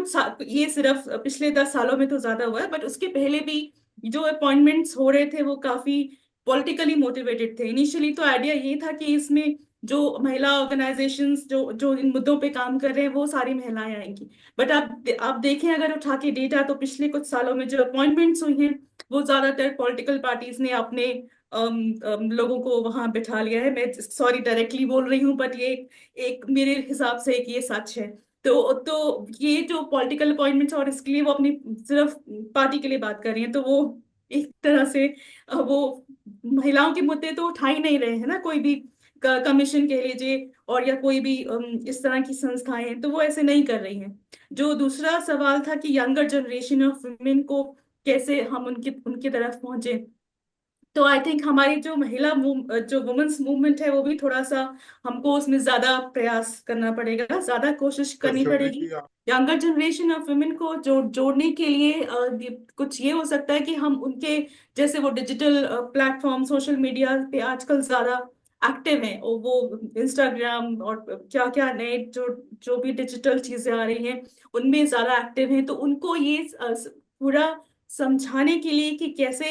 ये सिर्फ पिछले 10 सालों में तो ज्यादा हुआ है, बट उसके पहले भी जो अपॉइंटमेंट्स हो रहे थे वो काफी पॉलिटिकली मोटिवेटेड थे। इनिशियली तो आइडिया ये था कि इसमें जो महिला ऑर्गेनाइजेशंस जो जो इन मुद्दों पे काम कर रहे हैं वो सारी महिलाएं आएंगी, बट आप देखें अगर उठा के डेटा, तो पिछले कुछ सालों में जो अपॉइंटमेंट्स हुई हैं वो ज्यादातर पॉलिटिकल पार्टीज ने अपने लोगों को वहां बिठा लिया है। मैं सॉरी डायरेक्टली बोल रही हूँ, बट ये एक मेरे हिसाब से एक ये सच है। तो ये जो पॉलिटिकल अपॉइंटमेंट्स, और इसके लिए वो अपनी सिर्फ पार्टी के लिए बात कर रही हैं, तो वो एक तरह से वो महिलाओं के मुद्दे तो उठा ही नहीं रहे हैं ना, कोई भी कमीशन कह लीजिए, और या कोई भी इस तरह की संस्थाएं हैं, तो वो ऐसे नहीं कर रही हैं। जो दूसरा सवाल था कि यंगर जनरेशन ऑफ वुमेन को कैसे हम उनकी उनकी तरफ पहुंचे, तो आई थिंक हमारी जो जो वुमेन्स मूवमेंट है वो भी थोड़ा सा, हमको उसमें ज्यादा प्रयास करना पड़ेगा, ज्यादा कोशिश करनी पंचोली पड़ेगी। जी आप यंगर जनरेशन ऑफ वुमेन को जोड़ने के लिए कुछ ये हो सकता है कि हम उनके, जैसे वो डिजिटल प्लेटफॉर्म सोशल मीडिया पे आजकल ज्यादा एक्टिव हैं, और वो इंस्टाग्राम और क्या क्या नए जो जो भी डिजिटल चीजें आ रही हैं उनमें ज्यादा एक्टिव हैं, तो उनको ये पूरा समझाने के लिए कि कैसे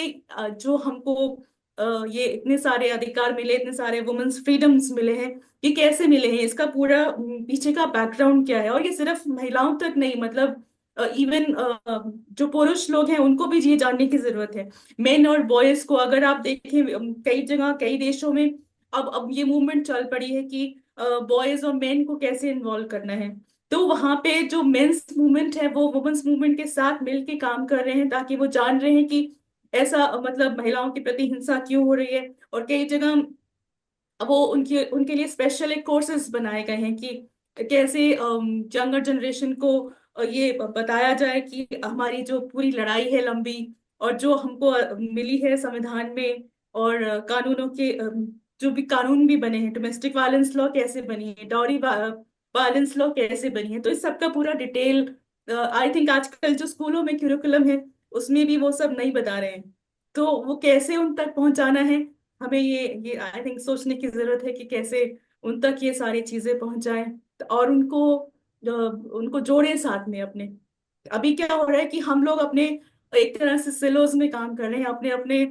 जो हमको ये इतने सारे अधिकार मिले, इतने सारे वुमेन्स फ्रीडम्स मिले हैं, ये कैसे मिले हैं, इसका पूरा पीछे का बैकग्राउंड क्या है। और ये सिर्फ महिलाओं तक नहीं, मतलब इवन जो पुरुष लोग हैं उनको भी ये जानने की जरूरत है। मेन और बॉयज को अगर आप देखें, कई जगह कई देशों में अब ये मूवमेंट चल पड़ी है कि बॉयज और मेन को कैसे इन्वॉल्व करना है, तो वहां पे जो मेंस मूवमेंट है वो वुमेन्स मूवमेंट के साथ मिलके काम कर रहे हैं, ताकि वो जान रहे हैं कि ऐसा मतलब महिलाओं के प्रति हिंसा क्यों हो रही है। और कई जगह वो उनके उनके लिए स्पेशल एक कोर्सेज बनाए गए हैं कि कैसे यंगर जनरेशन को ये बताया जाए कि हमारी जो पूरी लड़ाई है लंबी, और जो हमको मिली है संविधान में, और कानूनों के जो भी कानून भी बने हैं, डोमेस्टिक वायलेंस लॉ कैसे बनी है, डॉरी वायलेंस लॉ कैसे बनी है, तो इस सब का पूरा डिटेल आई थिंक आजकल जो स्कूलों में क्यूरिकुलम है उसमें भी वो सब नहीं बता रहे हैं, तो वो कैसे उन तक पहुंचाना है, हमें ये आई थिंक सोचने की जरूरत है कि कैसे उन तक ये सारी चीजें पहुंचाएं, और उनको जोड़े साथ में अपने। अभी क्या हो रहा है कि हम लोग अपने एक तरह से सिलोज में काम कर रहे हैं, अपने अपने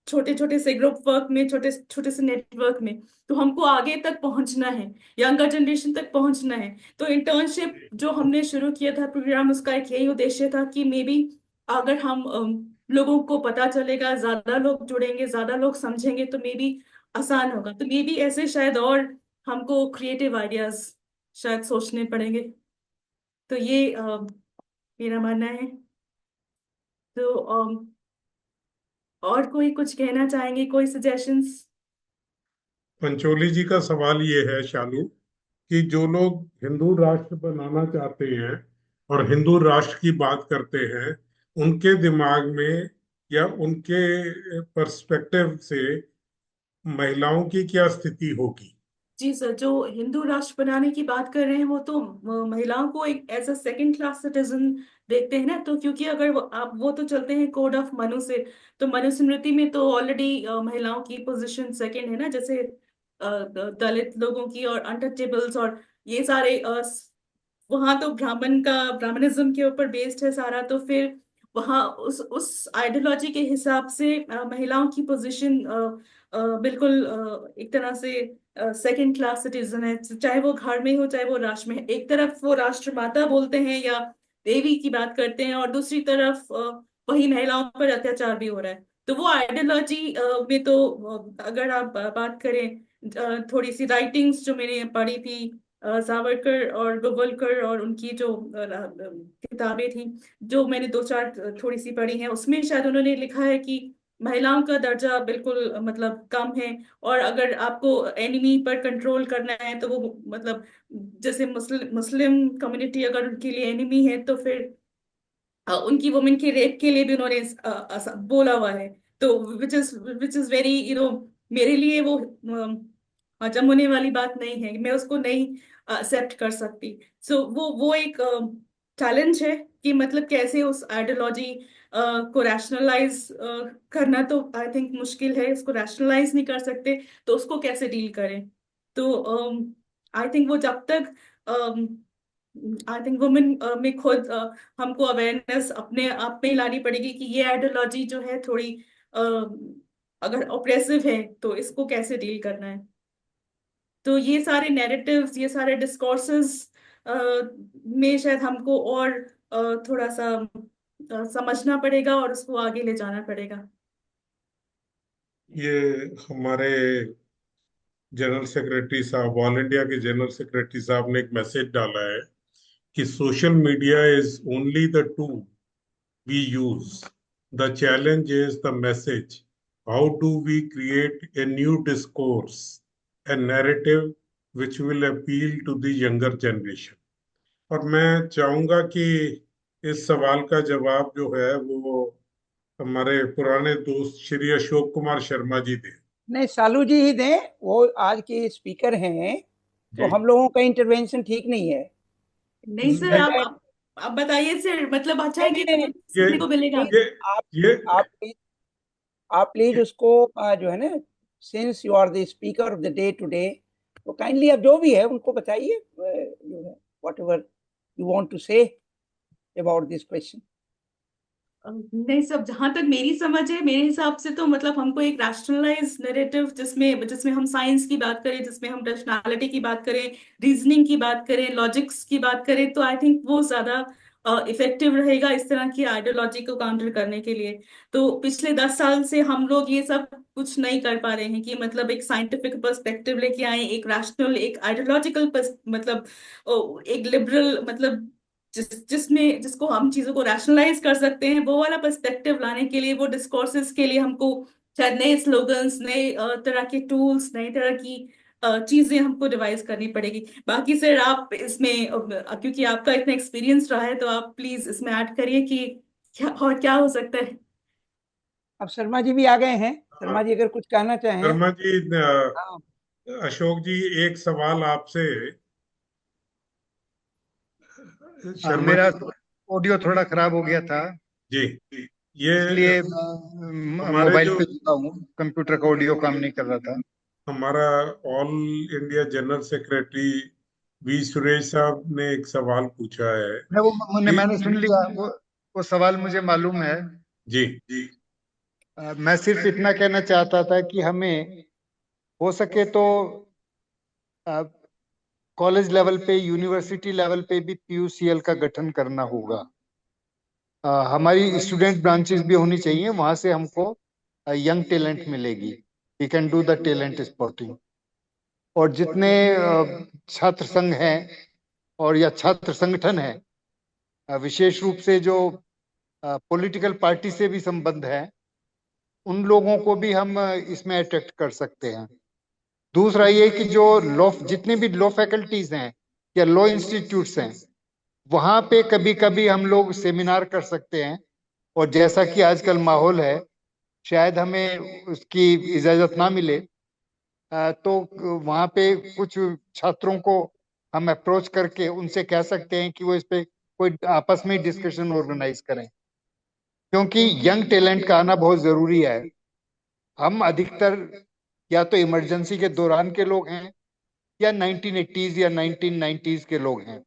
छोटे छोटे से ग्रुप वर्क में, छोटे छोटे से नेटवर्क में, तो हमको आगे तक पहुंचना है, यंगर जनरेशन तक पहुंचना है। तो इंटर्नशिप जो हमने शुरू किया था प्रोग्राम, उसका एक यही उद्देश्य था कि मे बी अगर हम लोगों को पता चलेगा, ज्यादा लोग जुड़ेंगे, ज्यादा लोग समझेंगे, तो मे बी आसान होगा, तो मे बी ऐसे शायद और हमको क्रिएटिव आइडियाज शायद सोचने पड़ेंगे। तो ये मेरा मानना है। तो और कोई कुछ कहना चाहेंगे, कोई सजेशंस? पंचोली जी का सवाल ये है शालू, कि जो लोग हिंदू राष्ट्र बनाना चाहते हैं और हिंदू राष्ट्र की बात करते हैं, उनके दिमाग में या उनके पर्सपेक्टिव से महिलाओं की क्या स्थिति होगी। जी सर, जो हिंदू राष्ट्र बनाने की बात कर रहे हैं वो तो महिलाओं को एक as a second class citizen देखते हैं ना, तो क्योंकि अगर आप वो तो चलते हैं कोड ऑफ मनु से, तो मनुस्मृति में तो ऑलरेडी महिलाओं की पोजीशन सेकंड है ना, जैसे दलित लोगों की और अनटचेबल्स और ये सारे वहां तो ब्राह्मणिज्म के ऊपर बेस्ड है सारा, तो फिर वहाँ उस आइडियोलॉजी के हिसाब से महिलाओं की पोजीशन बिल्कुल एक तरह से सेकंड क्लास सिटीजन है, चाहे वो घर में हो चाहे वो राष्ट्र में है। एक तरफ वो राष्ट्रमाता बोलते हैं या देवी की बात करते हैं, और दूसरी तरफ वही महिलाओं पर अत्याचार भी हो रहा है। तो वो आइडियोलॉजी में तो अगर आप बात करें, थोड़ी सी राइटिंग्स जो मैंने पढ़ी थी, सावरकर और गोवलकर और उनकी जो किताबें थी, जो मैंने दो चार थोड़ी सी पढ़ी हैं, उसमें शायद उन्होंने लिखा है कि महिलाओं का दर्जा बिल्कुल मतलब कम है, और अगर आपको एनिमी पर कंट्रोल करना है तो वो मतलब जैसे मुस्लिम कम्युनिटी अगर उनके लिए एनिमी है, तो फिर उनकी वुमेन के रेप के लिए भी उन्होंने बोला हुआ है। तो विच इज वेरी मेरे लिए वो हजम होने वाली बात नहीं है, मैं उसको नहीं एक्सेप्ट कर सकती। सो वो एक चैलेंज है कि मतलब कैसे उस आइडियोलॉजी को रैशनलाइज करना, तो आई थिंक मुश्किल है, उसको रैशनलाइज नहीं कर सकते, तो उसको कैसे डील करें। तो आई थिंक वो जब तक आई थिंक वुमेन में खुद हमको अवेयरनेस अपने आप में ही लानी पड़ेगी कि ये आइडियोलॉजी जो है थोड़ी अगर ऑप्रेसिव है तो इसको कैसे डील करना है। तो ये सारे नैरेटिव्स, ये सारे डिस्कोर्सेस में शायद हमको और थोड़ा सा समझना पड़ेगा और उसको आगे ले जाना पड़ेगा। ये हमारे जनरल सेक्रेटरी साहब, ऑल इंडिया के जनरल सेक्रेटरी साहब ने एक मैसेज डाला है कि social media is only the tool we use. The challenge is the message. How do we create a new discourse, a narrative which will appeal to the younger generation? और मैं चाहूंगा कि इस सवाल का जवाब जो है वो हमारे पुराने दोस्त श्री अशोक कुमार शर्मा जी दें। नहीं, शालू जी ही दें, वो आज के स्पीकर हैं, तो जी हम लोगों का इंटरवेंशन ठीक नहीं है। नहीं सर, नहीं, आप बताइए सर, मतलब अच्छा है नहीं कि नहीं नहीं, कुछ ये सीखने को मिलेगा। प्लीज ये आप ये आप प्लीज आप प्लीज उसको जो है ना, since you are the speaker of the day today, तो काइंडली आप जो भी है उनको बताइए, जो है whatever you want to say about this question. नहीं सब, जहां तक मेरी समझ है, मेरे हिसाब से तो मतलब हमको एक रैशनलाइज नैरेटिव जिसमें जिसमें हम साइंस की बात करें, जिसमें हम रैशनैलिटी की बात करें, रीजनिंग की बात करें, लॉजिक्स की बात करें, तो आई थिंक वो ज्यादा इफेक्टिव रहेगा इस तरह की आइडियोलॉजी को काउंटर करने के लिए। तो पिछले 10 साल से हम लोग ये सब कुछ नहीं कर पा रहे हैं कि मतलब एक साइंटिफिक पर्सपेक्टिव लेके आए, एक रैशनल, एक आइडियोलॉजिकल मतलब एक लिबरल, मतलब जिसमें जिसको हम चीजों को रैशनलाइज कर सकते हैं, वो वाला पर्सपेक्टिव लाने के लिए, वो डिस्कोर्सेस के लिए हमको शायद नए स्लोगन्स, नए तरह के टूल्स, नई तरह की चीजें हमको डिवाइस करनी पड़ेगी। बाकी सर आप इसमें क्योंकि आपका इतना एक्सपीरियंस रहा है, तो आप प्लीज इसमें ऐड करिए कि क्या और क्या हो सकता है। अब शर्मा जी भी आ गए हैं, शर्मा जी अगर कुछ कहना चाहें। शर्मा जी, हाँ, अशोक जी, एक सवाल आपसे। हाँ, शर्मा मेरा जी। ऑडियो थोड़ा खराब हो गया था, जी, ये इसलिए हमारे मोबाइल जो पे जुड़ा हूँ, कंप्यूटर का ऑडियो काम नहीं कर रहा था। हमारा all India general secretary V Suresh साहब ने एक सवाल पूछा है कि मैंने सुन लिया, वो सवाल मुझे मालूम है। जी मैं सिर्फ इतना कहना चाहता था कि हमें हो सके तो कॉलेज लेवल पे, यूनिवर्सिटी लेवल पे भी पीयूसीएल का गठन करना होगा। हमारी स्टूडेंट ब्रांचेस भी होनी चाहिए, वहां से हमको यंग टैलेंट मिलेगी। We can do the talent spotting. और जितने छात्र संघ हैं और या छात्र संगठन है, विशेष रूप से जो पॉलिटिकल पार्टी से भी संबंध है, उन लोगों को भी हम इसमें अट्रैक्ट कर सकते हैं। दूसरा ये कि जो लॉ, जितने भी लॉ फैकल्टीज हैं या लॉ इंस्टीट्यूट्स हैं, वहां पे कभी कभी हम लोग सेमिनार कर सकते हैं। और जैसा कि आजकल माहौल है, शायद हमें उसकी इजाजत ना मिले, तो वहां पे कुछ छात्रों को हम अप्रोच करके उनसे कह सकते हैं कि वो इस पे कोई आपस में डिस्कशन ऑर्गेनाइज करें, क्योंकि यंग टैलेंट का आना बहुत जरूरी है। हम अधिकतर या तो इमरजेंसी के दौरान के लोग हैं या 1980s या 1990s के लोग हैं।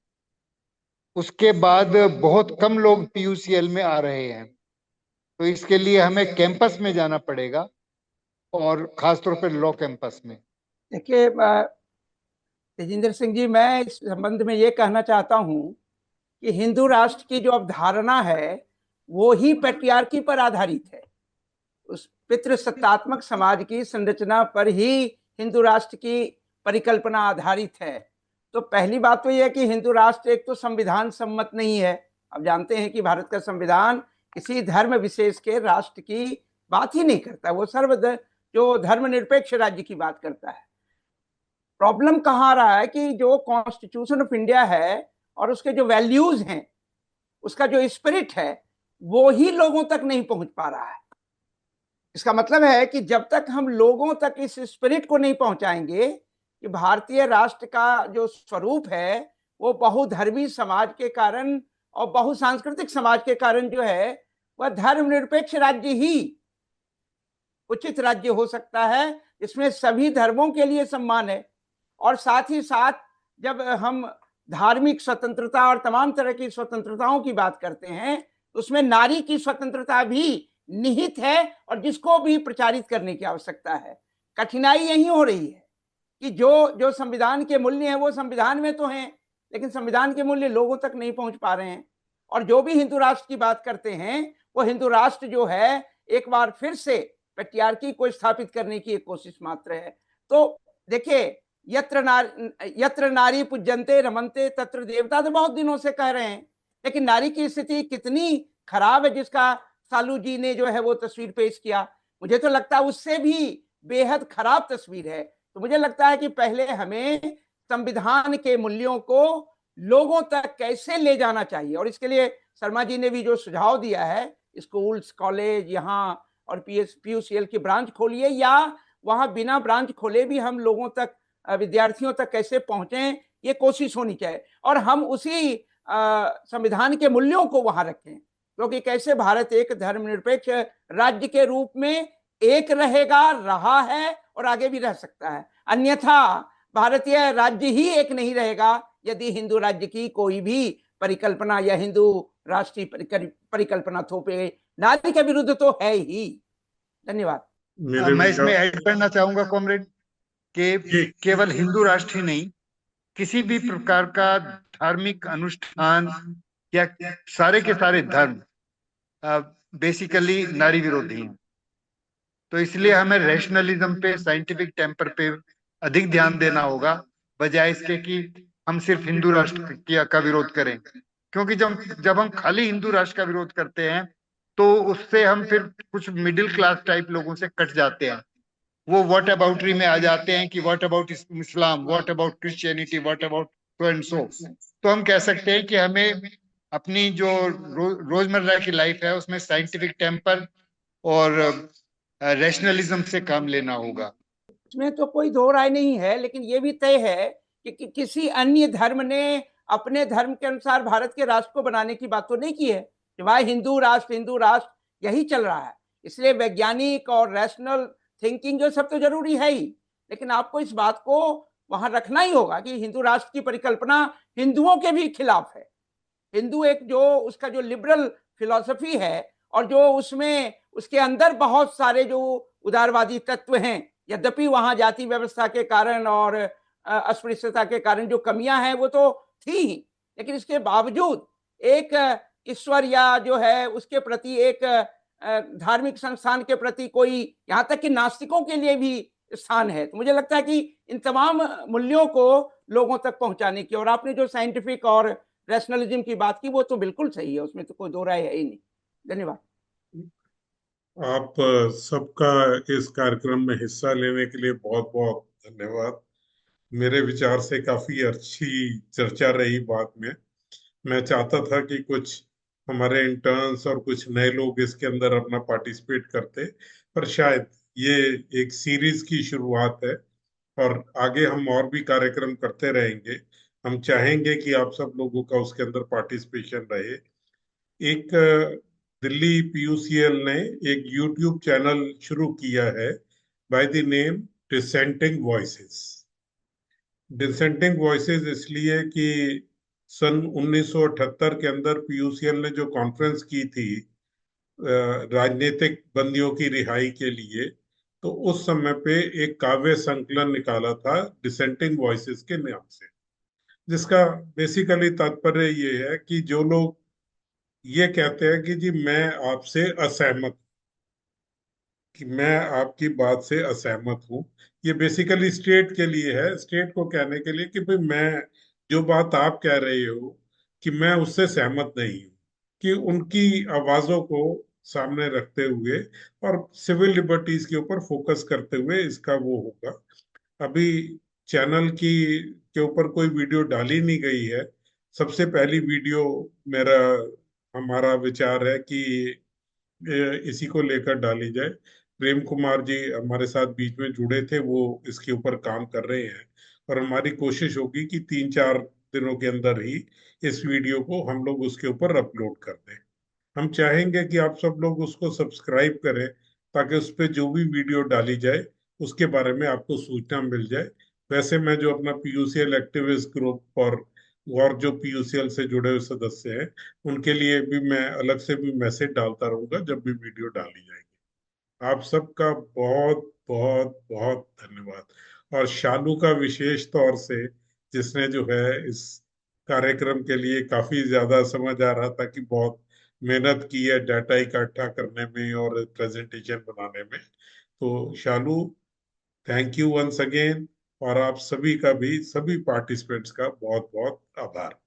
उसके बाद बहुत कम लोग पीयूसीएल में आ रहे हैं, तो इसके लिए हमें कैंपस में जाना पड़ेगा, और खासतौर पर लॉ कैंपस में। देखिए तेजिंदर सिंह जी, मैं इस संबंध में ये कहना चाहता हूँ कि हिंदू राष्ट्र की जो अवधारणा है वो ही पैट्रियार्की पर आधारित है। उस पितृसत्तात्मक समाज की संरचना पर ही हिंदू राष्ट्र की परिकल्पना आधारित है। तो पहली बात तो यह है कि हिंदू राष्ट्र एक तो संविधान सम्मत नहीं है। अब जानते हैं कि भारत का संविधान किसी धर्म विशेष के राष्ट्र की बात ही नहीं करता, वो जो धर्मनिरपेक्ष राज्य की बात करता है। प्रॉब्लम कहाँ आ रहा है कि जो कॉन्स्टिट्यूशन ऑफ इंडिया है और उसके जो वैल्यूज हैं, उसका जो स्पिरिट है, वो ही लोगों तक नहीं पहुंच पा रहा है। इसका मतलब है कि जब तक हम लोगों तक इस स्पिरिट को नहीं पहुंचाएंगे, कि भारतीय राष्ट्र का जो स्वरूप है वो बहुधर्मी समाज के कारण और बहुसांस्कृतिक समाज के कारण जो है वह धर्मनिरपेक्ष राज्य ही उचित राज्य हो सकता है, इसमें सभी धर्मों के लिए सम्मान है। और साथ ही साथ जब हम धार्मिक स्वतंत्रता और तमाम तरह की स्वतंत्रताओं की बात करते हैं, उसमें नारी की स्वतंत्रता भी निहित है और जिसको भी प्रचारित करने की आवश्यकता है। कठिनाई यही हो रही है कि जो संविधान के मूल्य हैं वो संविधान में तो हैं, लेकिन संविधान के मूल्य लोगों तक नहीं पहुंच पा रहे हैं। और जो भी हिंदू राष्ट्र की बात करते हैं वो हिंदू राष्ट्र जो है एक बार फिर से पैट्रियार्की को स्थापित करने की एक कोशिश मात्र है। तो देखिए, यत्र नारी पूज्यन्ते रमन्ते तत्र देवता तो बहुत दिनों से कह रहे हैं, लेकिन नारी की स्थिति कितनी खराब है जिसका सालू जी ने जो है वो तस्वीर पेश किया, मुझे तो लगता है उससे भी बेहद खराब तस्वीर है। तो मुझे लगता है कि पहले हमें संविधान के मूल्यों को लोगों तक कैसे ले जाना चाहिए, और इसके लिए शर्मा जी ने भी जो सुझाव दिया है, स्कूल्स कॉलेज यहाँ और PUCL की ब्रांच खोलिए, या वहां बिना ब्रांच खोले भी हम लोगों तक विद्यार्थियों तक कैसे पहुंचे, ये कोशिश होनी चाहिए। और हम उसी संविधान के मूल्यों को वहां रखें, क्योंकि कैसे भारत एक धर्मनिरपेक्ष राज्य के रूप में एक रहेगा, रहा है और आगे भी रह सकता है। अन्यथा भारतीय राज्य ही एक नहीं रहेगा यदि हिंदू राज्य की कोई भी परिकल्पना या हिंदू राष्ट्रीय परिकल्पना थोपे। नारी के विरुद्ध तो है ही। धन्यवाद। मैं इसमें ऐड करना चाहूंगा कॉमरेड कि केवल हिंदू राष्ट्र ही नहीं, किसी भी प्रकार का धार्मिक अनुष्ठान या सारे के सारे धर्म बेसिकली नारी विरोधी हैं। तो इसलिए हमें रैशनलिज्म पे, साइंटिफिक टेम्पर पे अधिक ध्यान देना होगा, बजाय इसके कि हम सिर्फ हिंदू राष्ट्र का विरोध करें। क्योंकि जब हम खाली हिंदू राष्ट्र का विरोध करते हैं तो उससे हम फिर कुछ मिडिल क्लास टाइप लोगों से कट जाते हैं। वो व्हाट अबाउटरी में आ जाते हैं कि what about Islam, what about Christianity, what about so and so. तो हम कह सकते हैं कि हमें अपनी जो रोजमर्रा की लाइफ है उसमें साइंटिफिक टेम्पर और रैशनलिज्म से काम लेना होगा। इसमें तो कोई दो राय नहीं है, लेकिन ये भी तय है कि किसी अन्य धर्म ने अपने धर्म के अनुसार भारत के राष्ट्र को बनाने की बात तो नहीं की है। वह हिंदू राष्ट्र यही चल रहा है। इसलिए वैज्ञानिक और रैशनल थिंकिंग जो सब तो जरूरी है ही, लेकिन आपको इस बात को वहां रखना ही होगा कि हिंदू राष्ट्र की परिकल्पना हिंदुओं के भी खिलाफ है। हिंदू एक जो उसका जो लिबरल फिलॉसफी है और जो उसमें उसके अंदर बहुत सारे जो उदारवादी तत्व हैं, यद्यपि वहां जाति व्यवस्था के कारण और अस्पृश्यता के कारण जो कमियां हैं वो तो थी ही, लेकिन इसके बावजूद एक ईश्वर या जो है उसके प्रति एक धार्मिक संस्थान के प्रति कोई, यहां तक कि नास्तिकों के लिए भी स्थान है। तो मुझे लगता है कि इन तमाम मूल्यों को लोगों तक पहुंचाने की, और आपने जो साइंटिफिक और रैशनलिज्म की बात की वो तो बिल्कुल सही है, उसमें तो कोई दो राय है ही नहीं। धन्यवाद। आप सबका इस कार्यक्रम में हिस्सा लेने के लिए बहुत बहुत धन्यवाद। मेरे विचार से काफी अच्छी चर्चा रही बात में। मैं चाहता था कि कुछ हमारे इंटर्न्स और कुछ नए लोग इसके अंदर अपना पार्टिसिपेट करते, पर शायद ये एक सीरीज की शुरुआत है और आगे हम और भी कार्यक्रम करते रहेंगे। हम चाहेंगे कि आप सब लोगों का उसके अंदर पार्टिसिपेशन रहे। एक दिल्ली PUCL ने एक YouTube चैनल शुरू किया है by the name dissenting voices. Dissenting voices इसलिए कि सन 1978 के अंदर PUCL ने जो कॉन्फ्रेंस की थी राजनीतिक बंदियों की रिहाई के लिए, तो उस समय पे एक काव्य संकलन निकाला था डिसेंटिंग वॉइसेस के नाम से, जिसका बेसिकली तात्पर्य ये है कि जो लोग ये कहते हैं कि जी मैं आपसे असहमत, कि मैं आपकी बात से असहमत हूँ, ये बेसिकली स्टेट के लिए है, स्टेट को कहने के लिए कि भाई मैं जो बात आप कह रहे हो कि मैं उससे सहमत नहीं हूँ, कि उनकी आवाजों को सामने रखते हुए और सिविल लिबर्टीज के ऊपर फोकस करते हुए इसका वो होगा। अभी चैनल की के ऊपर कोई वीडियो डाली नहीं गई है। सबसे पहली वीडियो मेरा हमारा विचार है कि इसी को लेकर डाली जाए। प्रेम कुमार जी हमारे साथ बीच में जुड़े थे, वो इसके ऊपर काम कर रहे हैं और हमारी कोशिश होगी कि 3-4 दिनों के अंदर ही इस वीडियो को हम लोग उसके ऊपर अपलोड कर दें। हम चाहेंगे कि आप सब लोग उसको सब्सक्राइब करें, ताकि उस पर जो भी वीडियो डाली जाए उसके बारे में आपको सूचना मिल जाए। वैसे मैं जो अपना पीयूसीएल एक्टिविस्ट ग्रुप और जो पीयूसीएल से जुड़े हुए सदस्य हैं, उनके लिए भी मैं अलग से भी मैसेज डालता रहूंगा जब भी वीडियो डाली जाएगी। आप सबका बहुत बहुत बहुत धन्यवाद। और शालू का विशेष तौर से, जिसने जो है इस कार्यक्रम के लिए काफी ज्यादा, समझ आ रहा था कि बहुत मेहनत की है डाटा इकट्ठा करने में और प्रेजेंटेशन बनाने में। तो शालू, थैंक यू वंस अगेन। और आप सभी का भी, सभी पार्टिसिपेंट्स का बहुत बहुत आभार।